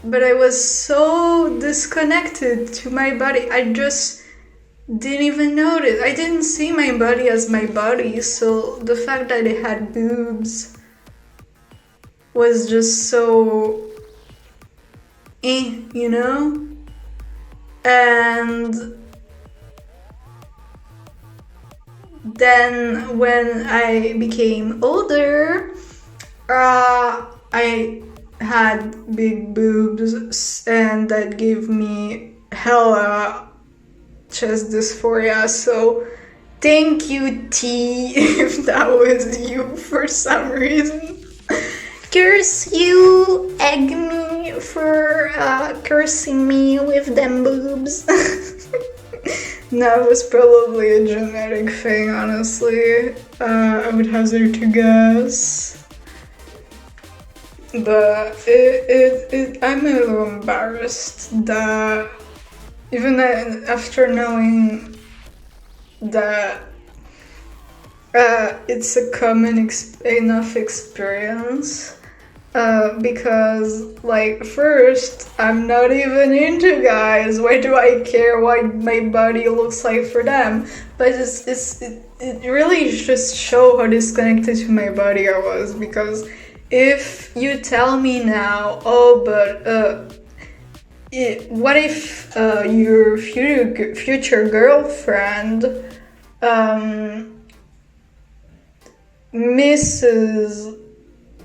But I was so disconnected to my body. I just didn't even notice. I didn't see my body as my body, so the fact that it had boobs was just so you know? And then when I became older, I had big boobs, and that gave me hella chest dysphoria. So thank you, T, if that was you for some reason. Curse you, egg me for cursing me with them boobs. That was probably a genetic thing, honestly. I would hazard to guess. But I'm a little embarrassed that even after knowing that it's a common enough experience, because like first I'm not even into guys. Why do I care what my body looks like for them? But it really just show how disconnected to my body I was, because if you tell me now, oh, but what if your future girlfriend misses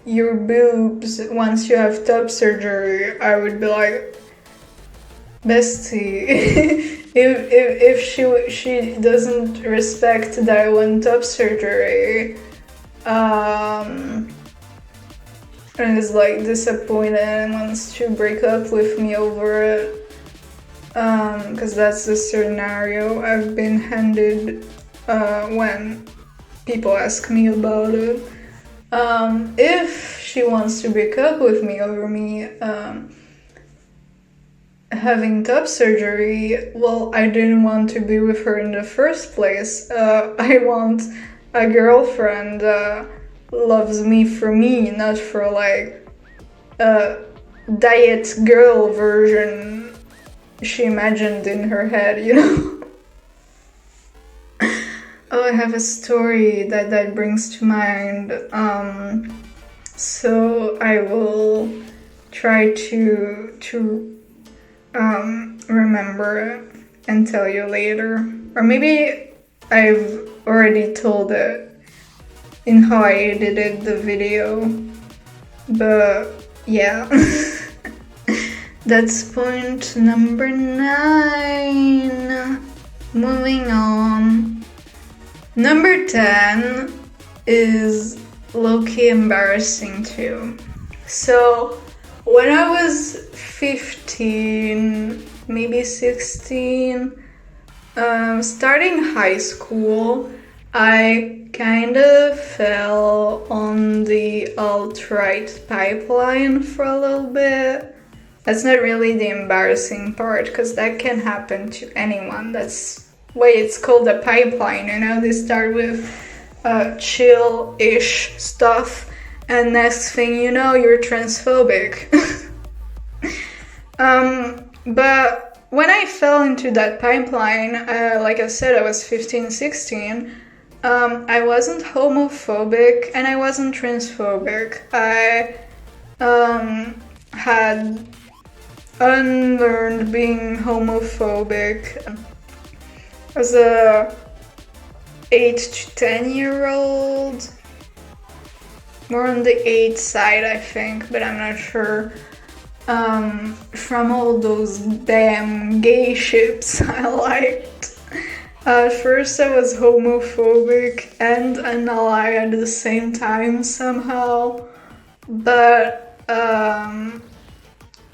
your boobs once you have top surgery, I would be like, bestie, if she doesn't respect that I want top surgery, and is like disappointed and wants to break up with me over it, because that's the scenario I've been handed when people ask me about it. If she wants to break up with me over me having top surgery, well, I didn't want to be with her in the first place. I want a girlfriend loves me for me, not for like a diet girl version she imagined in her head, you know? Oh, I have a story that brings to mind, so I will try to remember it and tell you later, or maybe I've already told it in how I edited the video, but yeah. That's point number 9. Moving on. Number 10 is low-key embarrassing too. So when I was 15, maybe 16, starting high school, I kind of fell on the alt-right pipeline for a little bit. That's not really the embarrassing part, because that can happen to anyone. That's why it's called a pipeline, you know? They start with chill-ish stuff, and next thing you know, you're transphobic. But when I fell into that pipeline, like I said, I was 15, 16, I wasn't homophobic and I wasn't transphobic. I had unlearned being homophobic as a 8 to 10-year-old. More on the 8 side, I think, but I'm not sure. From all those damn gay ships I liked. At first I was homophobic and an ally at the same time somehow, but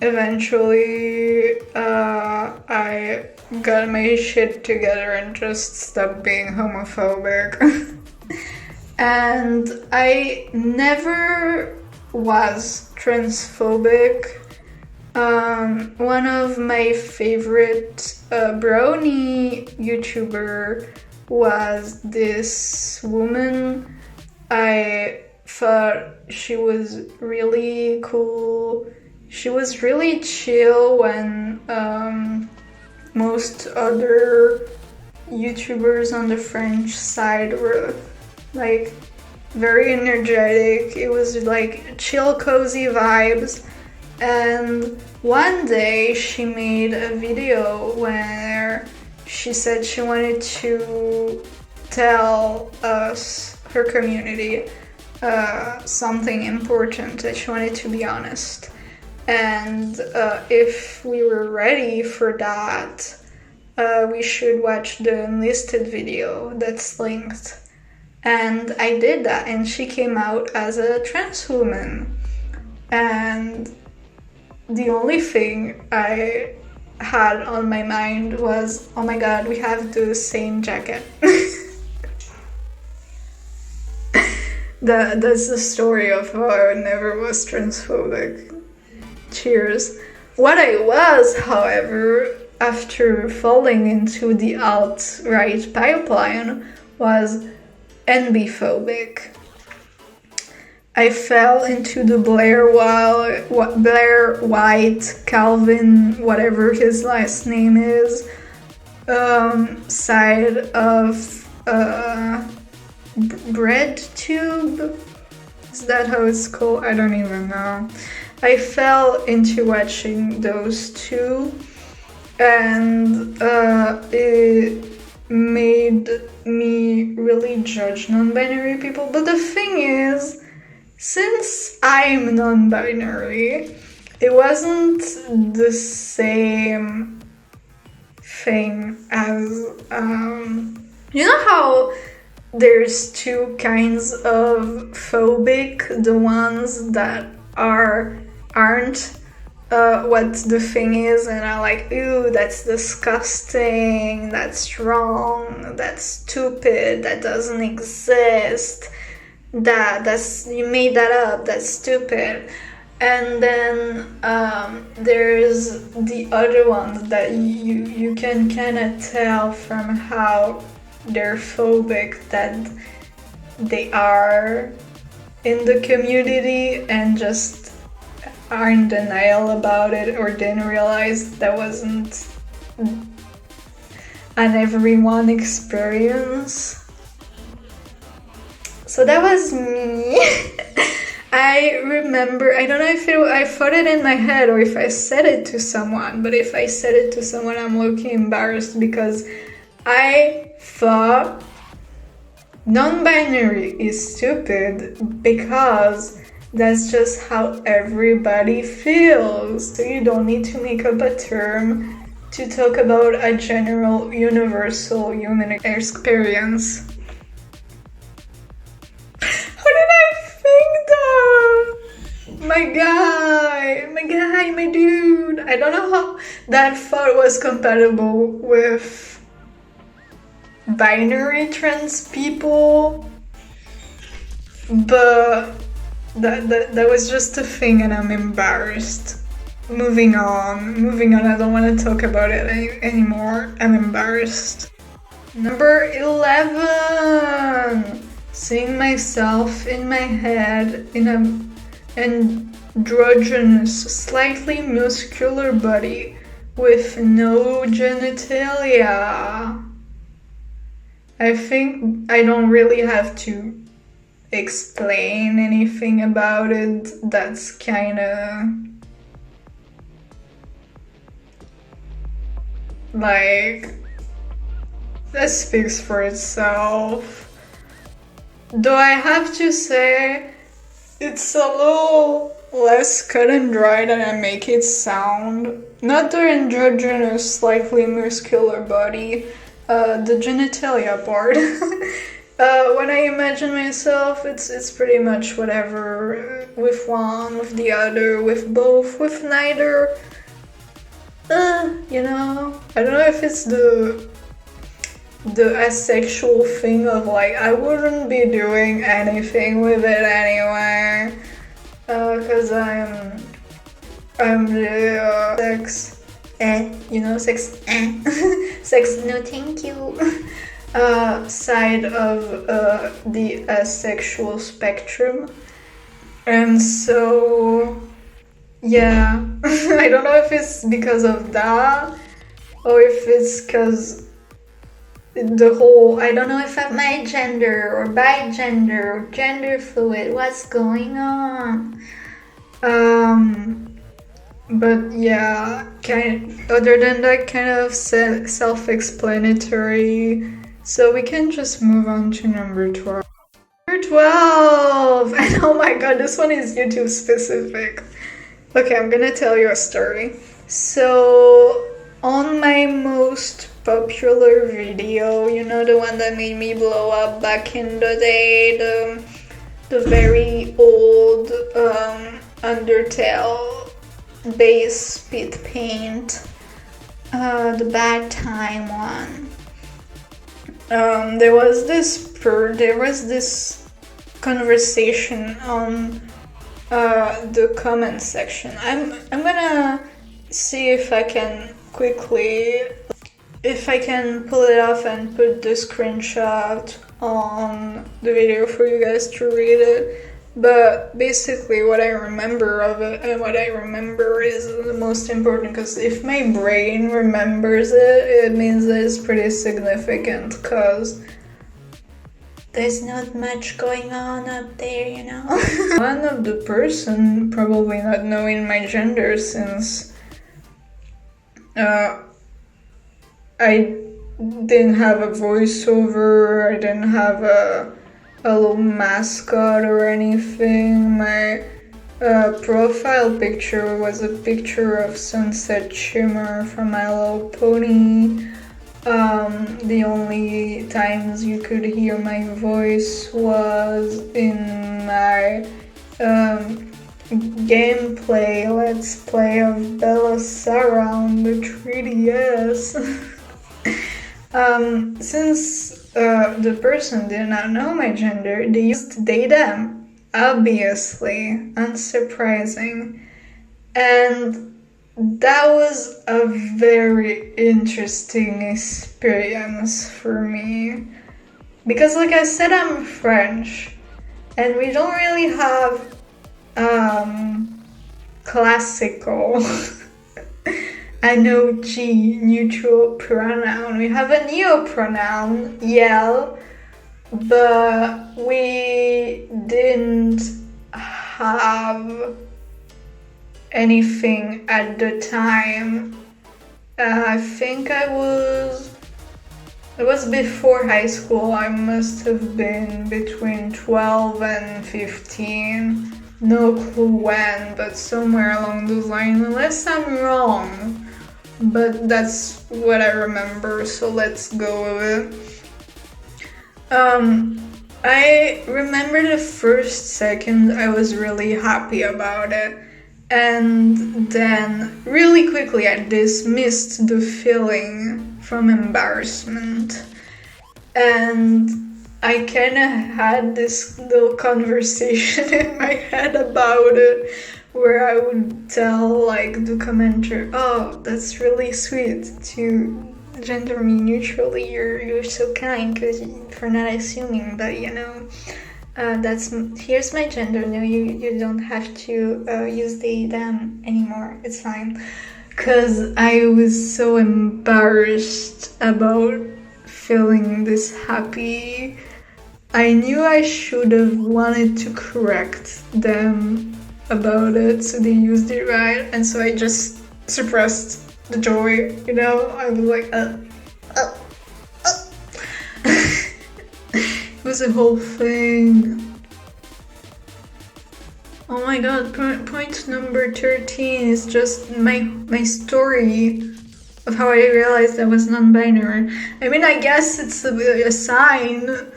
eventually I got my shit together and just stopped being homophobic. And I never was transphobic. One of my favorite Brony YouTuber was this woman. I thought she was really cool. She was really chill when most other YouTubers on the French side were like very energetic. It was like chill, cozy vibes. And one day she made a video where she said she wanted to tell us, her community, something important, that she wanted to be honest. And if we were ready for that, we should watch the unlisted video that's linked. And I did that, and she came out as a trans woman. And the only thing I had on my mind was, oh my god, we have the same jacket. That's the story of how I never was transphobic. Cheers. What I was, however, after falling into the alt-right pipeline, was enby-phobic. I fell into the Blair White, Calvin, whatever his last name is, side of BreadTube. Is that how it's called? I don't even know. I fell into watching those two, and it made me really judge non-binary people. But the thing is, since I'm non-binary, it wasn't the same thing as, you know how there's two kinds of phobic, the ones that aren't what the thing is and are like, ooh, that's disgusting, that's wrong, that's stupid, that doesn't exist, that's you made that up, that's stupid. And then there's the other ones that you can kind of tell from how they're phobic, that they are in the community and just are in denial about it, or didn't realize that wasn't an everyone experience. So that was me. I remember, I don't know if I thought it in my head or if I said it to someone, but if I said it to someone, I'm looking embarrassed because I thought non-binary is stupid because that's just how everybody feels. So you don't need to make up a term to talk about a general, universal human experience. How did I think that? My dude. I don't know how that thought was compatible with binary trans people, but that was just a thing and I'm embarrassed. Moving on, I don't want to talk about it anymore. I'm embarrassed. Number 11. Seeing myself in my head in an androgynous, slightly muscular body with no genitalia. I think I don't really have to explain anything about it. That's kinda like, that speaks for itself. Though I have to say, it's a little less cut and dry than I make it sound. Not the androgynous, slightly muscular body, the genitalia part. When I imagine myself, it's pretty much whatever, with one, with the other, with both, with neither. You know, I don't know if it's the the asexual thing of like, I wouldn't be doing anything with it anyway, cause I'm the sex, sex, sex, no thank you, side of the asexual spectrum, and so yeah, I don't know if it's because of that or if it's because the whole, I don't know if I'm my gender or bi-gender or gender fluid, what's going on? But yeah, other than that, kind of self-explanatory. So we can just move on to number 12. Number 12! And oh my god, this one is YouTube specific. Okay, I'm gonna tell you a story. So, on my most popular video, the one that made me blow up back in the day, the very old Undertale base Speedpaint, the bad time one. There was this conversation on the comment section. I'm gonna see if I can pull it off and put the screenshot on the video for you guys to read it. But basically what I remember of it, and what I remember is the most important, because if my brain remembers it, it means that it's pretty significant, because there's not much going on up there, One of the person probably not knowing my gender, since I didn't have a voiceover, I didn't have a little mascot or anything. My profile picture was a picture of Sunset Shimmer from My Little Pony. The only times you could hear my voice was in my gameplay, let's play of Bella Sarah on the 3DS. Since the person did not know my gender, they used they them, obviously, unsurprising. And that was a very interesting experience for me. Because like I said, I'm French, and we don't really have classical G neutral pronoun. We have a neo pronoun, yell, but we didn't have anything at the time. I think it was before high school. I must have been between 12 and 15. No clue when, but somewhere along those lines, unless I'm wrong. But that's what I remember, so let's go with it. I remember the first second I was really happy about it, and then really quickly I dismissed the feeling from embarrassment, and I kind of had this little conversation in my head about it, where I would tell like the commenter, "Oh, that's really sweet to gender me neutrally. You're so kind for not assuming, but here's my gender. No, you don't have to use they them anymore. It's fine." Cause I was so embarrassed about feeling this happy. I knew I should have wanted to correct them about it, so they used it right, and so I just suppressed the joy, I was like, It was a whole thing. Oh my god, point number 13 is just my story of how I realized I was non-binary. I mean, I guess it's a sign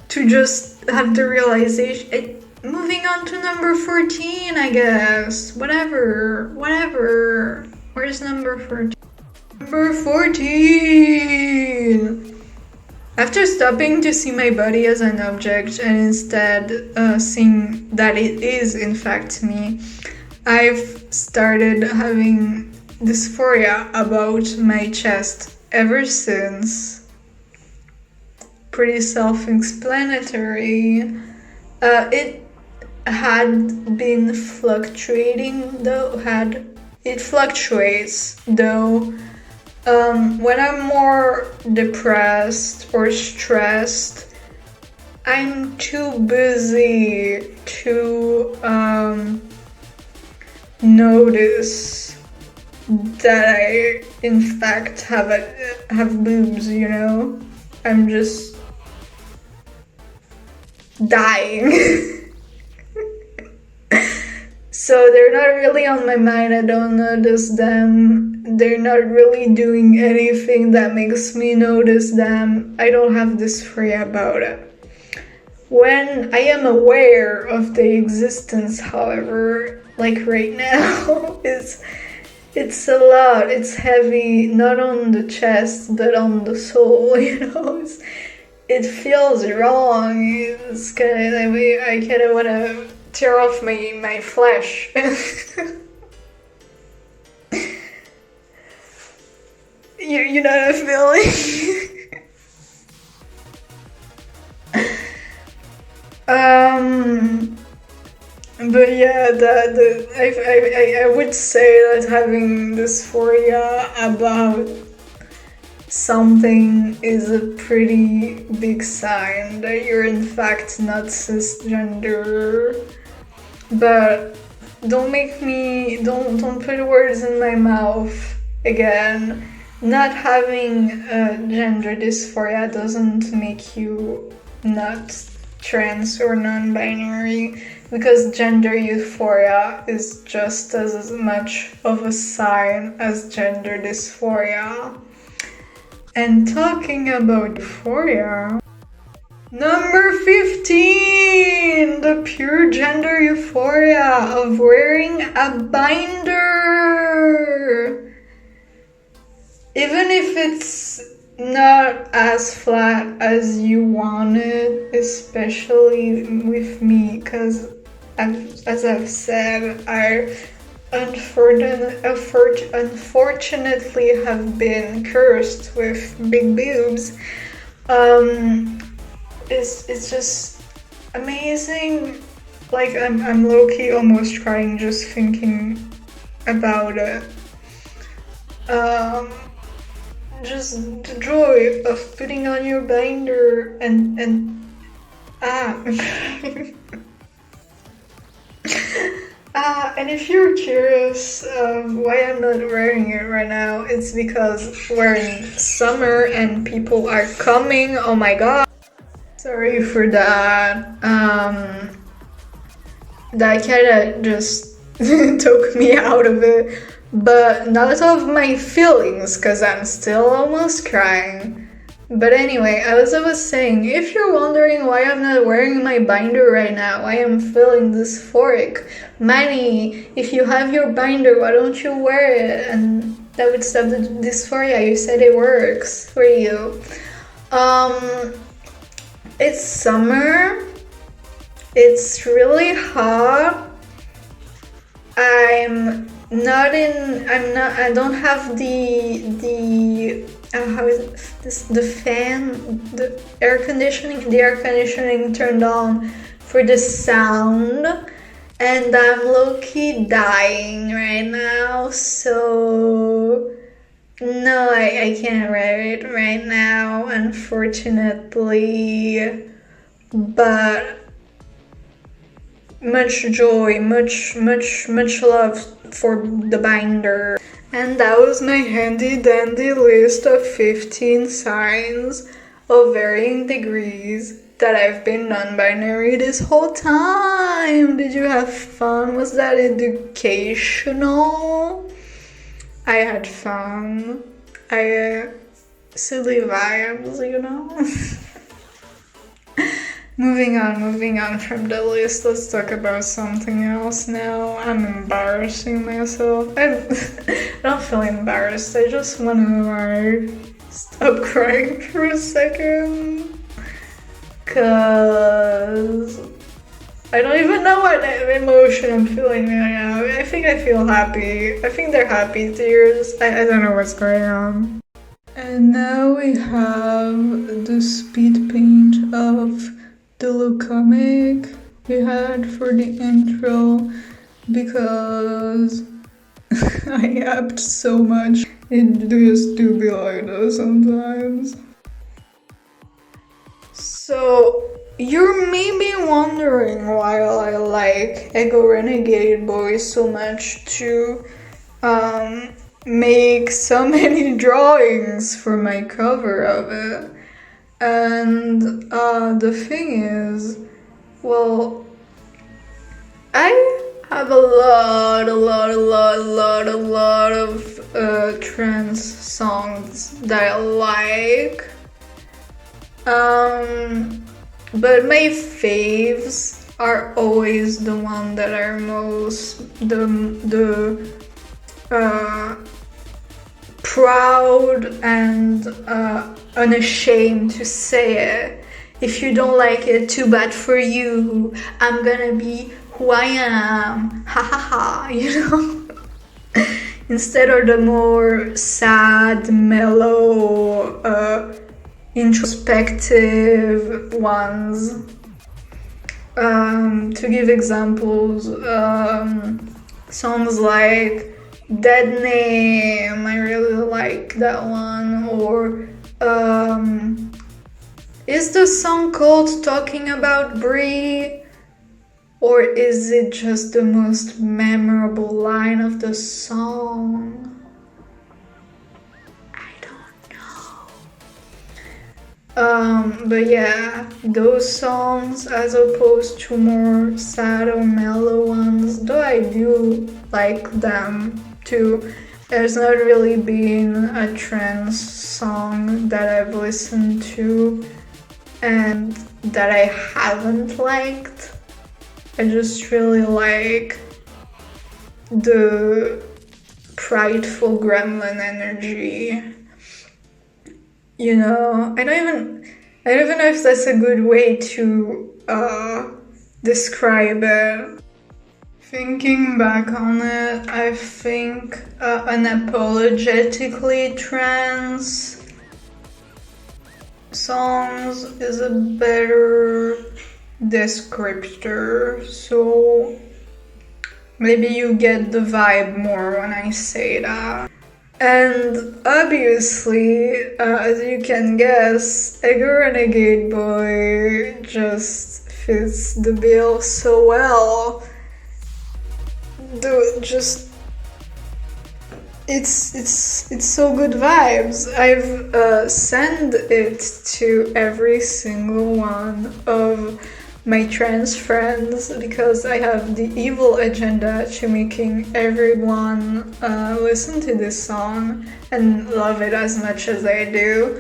to just have the realization. Moving on to number 14, I guess. Whatever. Where's number 14? Number 14! After stopping to see my body as an object and instead seeing that it is in fact me, I've started having dysphoria about my chest ever since. Pretty self-explanatory. It had been fluctuating though, it fluctuates though. When I'm more depressed or stressed, I'm too busy to notice that I in fact have boobs, you know? I'm just dying. So they're not really on my mind, I don't notice them. They're not really doing anything that makes me notice them. I don't have dysphoria about it. When I am aware of the existence, however, like right now, it's a lot. It's heavy, not on the chest, but on the soul, you know? It feels wrong. It's kind of, I kind of want to tear off my flesh. You know that feeling? But yeah, I would say that having dysphoria about something is a pretty big sign that you're in fact not cisgender. But don't put words in my mouth again. Not having gender dysphoria doesn't make you not trans or non-binary, because gender euphoria is just as much of a sign as gender dysphoria. And talking about euphoria, number 15, the pure gender euphoria of wearing a binder. Even if it's not as flat as you want it, especially with me, because as I've said, I unfortunately have been cursed with big boobs. It's just amazing. Like I'm low-key almost crying just thinking about it. Just the joy of putting on your binder and and if you're curious why I'm not wearing it right now, it's because we're in summer and people are coming. Oh my god. Sorry for that. That kinda just took me out of it. But not of my feelings, because I'm still almost crying. But anyway, as I was saying, if you're wondering why I'm not wearing my binder right now, I am feeling dysphoric. Manny, if you have your binder, why don't you wear it? And that would stop the dysphoria. You said it works for you. It's summer. It's really hot. I don't have the how is this, the fan, the air conditioning turned on for the sound, and I'm low-key dying right now, so no, I can't wear it right now, unfortunately, but much joy, much love for the binder. And that was my handy dandy list of 15 signs of varying degrees that I've been non-binary this whole time. Did you have fun? Was that educational? I had fun. Silly vibes, you know? Moving on from the list, let's talk about something else now. I'm embarrassing myself. I don't feel embarrassed, I just want to stop crying for a second. Cause I don't even know what emotion I'm feeling right now. I think I feel happy. I think they're happy tears. I don't know what's going on. And now we have the speed paint of the little comic we had for the intro because I yapped so much. It just do be like that sometimes. So you're maybe wondering why I like Ego Renegade Boy so much to make so many drawings for my cover of it. And the thing is, well, I have a lot of trance songs that I like. But my faves are always the one that are most proud and unashamed to say it. If you don't like it, too bad for you. I'm gonna be who I am. Ha ha ha, you know? Instead of the more sad, mellow, introspective ones. To give examples, songs like Dead Name, I really like that one. Or is the song called Talking About Brie? Or is it just the most memorable line of the song? I don't know. But yeah, those songs as opposed to more sad or mellow ones, though I do like them too. There's not really been a trance song that I've listened to and that I haven't liked. I just really like the prideful gremlin energy. You know, I don't even know if that's a good way to describe it. Thinking back on it, I think unapologetically trans songs is a better descriptor, so maybe you get the vibe more when I say that. And obviously, as you can guess, Ego Renegade Boy just fits the bill so well. It's so good vibes. I've sent it to every single one of my trans friends because I have the evil agenda to making everyone listen to this song and love it as much as I do.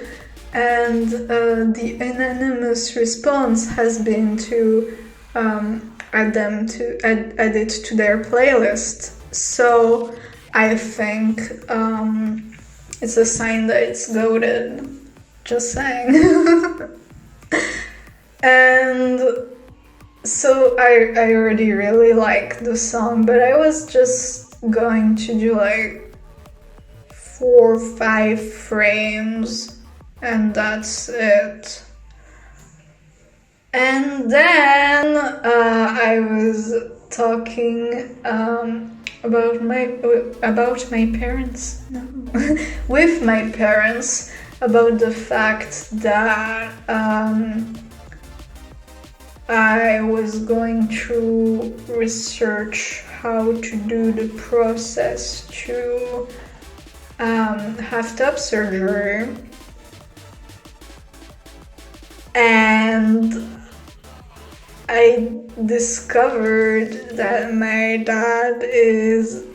And the unanimous response has been to add it to their playlist. So I think it's a sign that it's goated. Just saying. And so I already really like the song, but I was just going to do like 4 or 5 frames and that's it. And then I was talking about my parents, with my parents, about the fact that I was going to research how to do the process to have top surgery, and I discovered that my dad is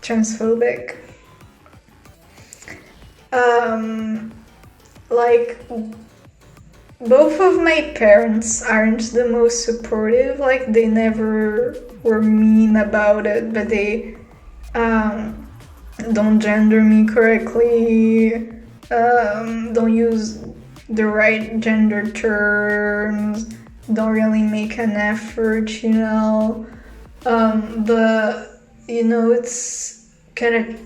transphobic. Like, both of my parents aren't the most supportive, like they never were mean about it, but they don't gender me correctly. don't use the right gender terms, don't really make an effort, but it's kind of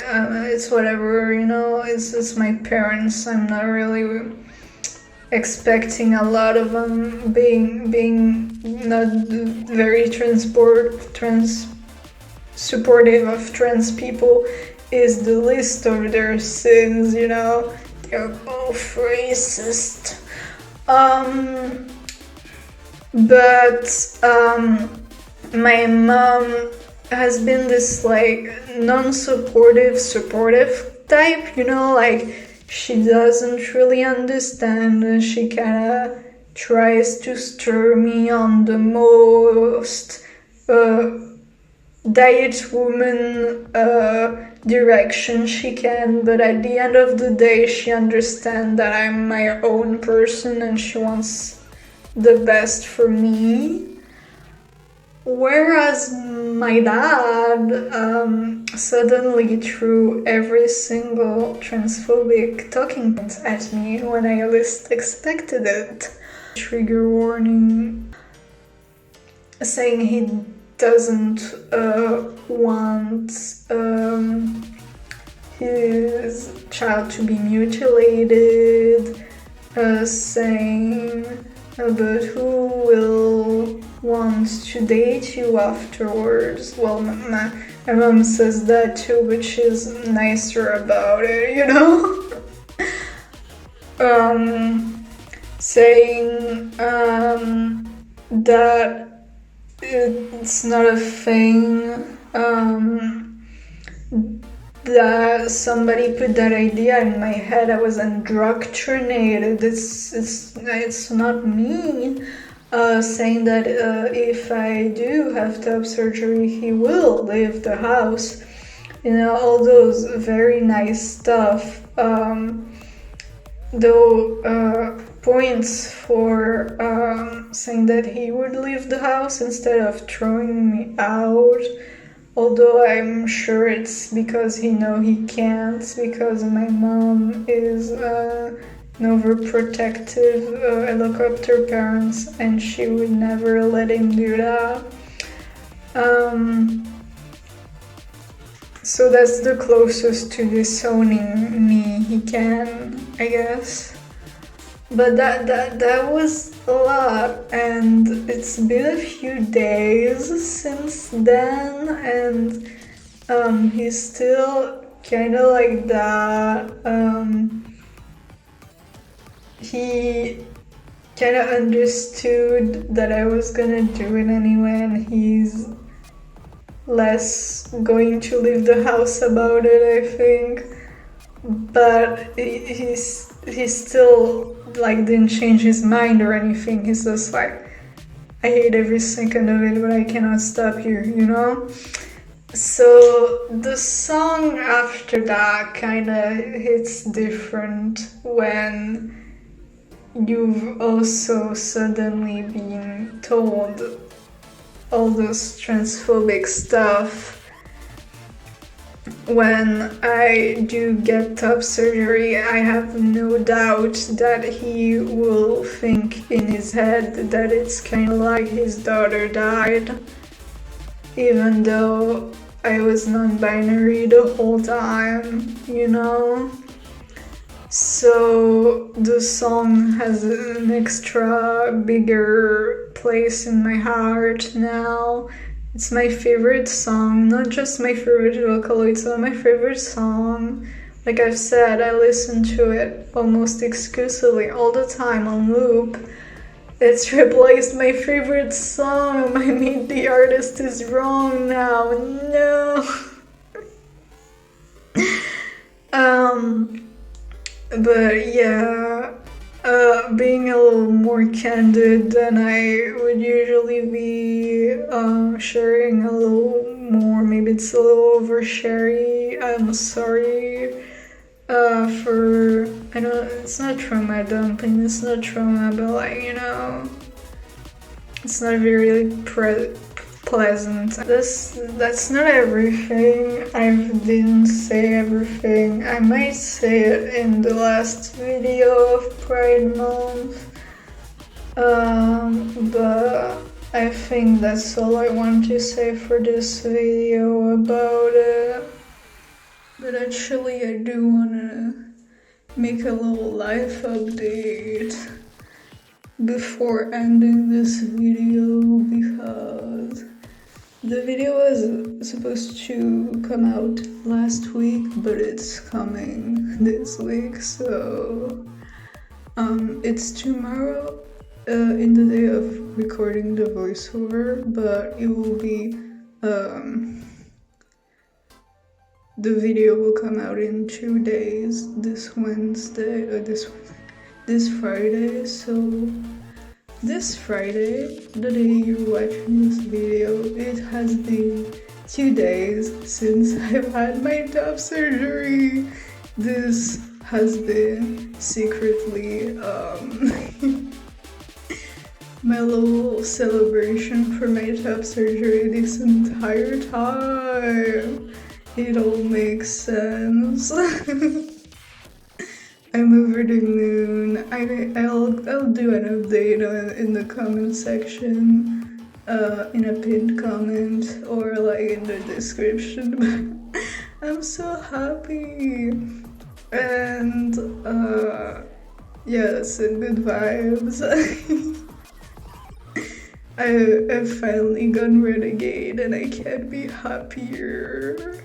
it's whatever, it's my parents. I'm not really expecting a lot of them. Being not very supportive of trans people is the least of their sins, they're both racist. But my mom has been this non-supportive, supportive type, she doesn't really understand, and she kind of tries to stir me on the most diet woman direction she can, but at the end of the day she understands that I'm my own person and she wants the best for me. Whereas my dad suddenly threw every single transphobic talking point at me when I least expected it. Trigger warning, saying he doesn't want his child to be mutilated, saying, but who will want to date you afterwards? Well, my mom says that too, but she's nicer about it, saying that it's not a thing, that somebody put that idea in my head. I was indoctrinated. It's not me. Saying that if I do have top surgery, he will leave the house. All those very nice stuff. Though points for saying that he would leave the house instead of throwing me out. Although I'm sure it's because he can't, because my mom is an overprotective helicopter parents, and she would never let him do that. So that's the closest to disowning me he can, I guess. But that was a lot, and it's been a few days since then, and he's still kind of like that. He kind of understood that I was gonna do it anyway, and he's less going to leave the house about it, I think. But he's still didn't change his mind or anything. He's just I hate every second of it, but I cannot stop you, So the song after that kind of hits different when you've also suddenly been told all this transphobic stuff. When I do get top surgery, I have no doubt that he will think in his head that it's kind of like his daughter died, even though I was non-binary the whole time, So the song has an extra bigger place in my heart now. It's my favorite song, not just my favorite vocaloid, it's my favorite song. Like I've said, I listen to it almost exclusively all the time on loop. It's replaced my favorite song. I mean, the artist is wrong now. No. But yeah, being a little more candid than I would usually be, sharing a little more. Maybe it's a little oversharing. I'm sorry for, I don't, it's not trauma dumping, it's not trauma, but it's not very pleasant. That's not everything. I didn't say everything. I might say it in the last video of Pride Month. But I think that's all I want to say for this video about it. But actually I do wanna make a little life update before ending this video, because the video was supposed to come out last week, but it's coming this week, so it's tomorrow in the day of recording the voiceover, but it will be the video will come out in 2 days, this Wednesday or this Friday. So this Friday, the day you're watching this video, it has been 2 days since I've had my top surgery. This has been secretly my little celebration for my top surgery this entire time. It all makes sense. I'm over the moon. I'll do an update in the comment section, in a pinned comment or like in the description. I'm so happy, and yes, and good vibes. I've finally gone renegade and I can't be happier.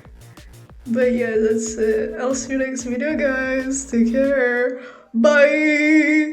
But yeah, that's it. I'll see you next video, guys. Take care. Bye.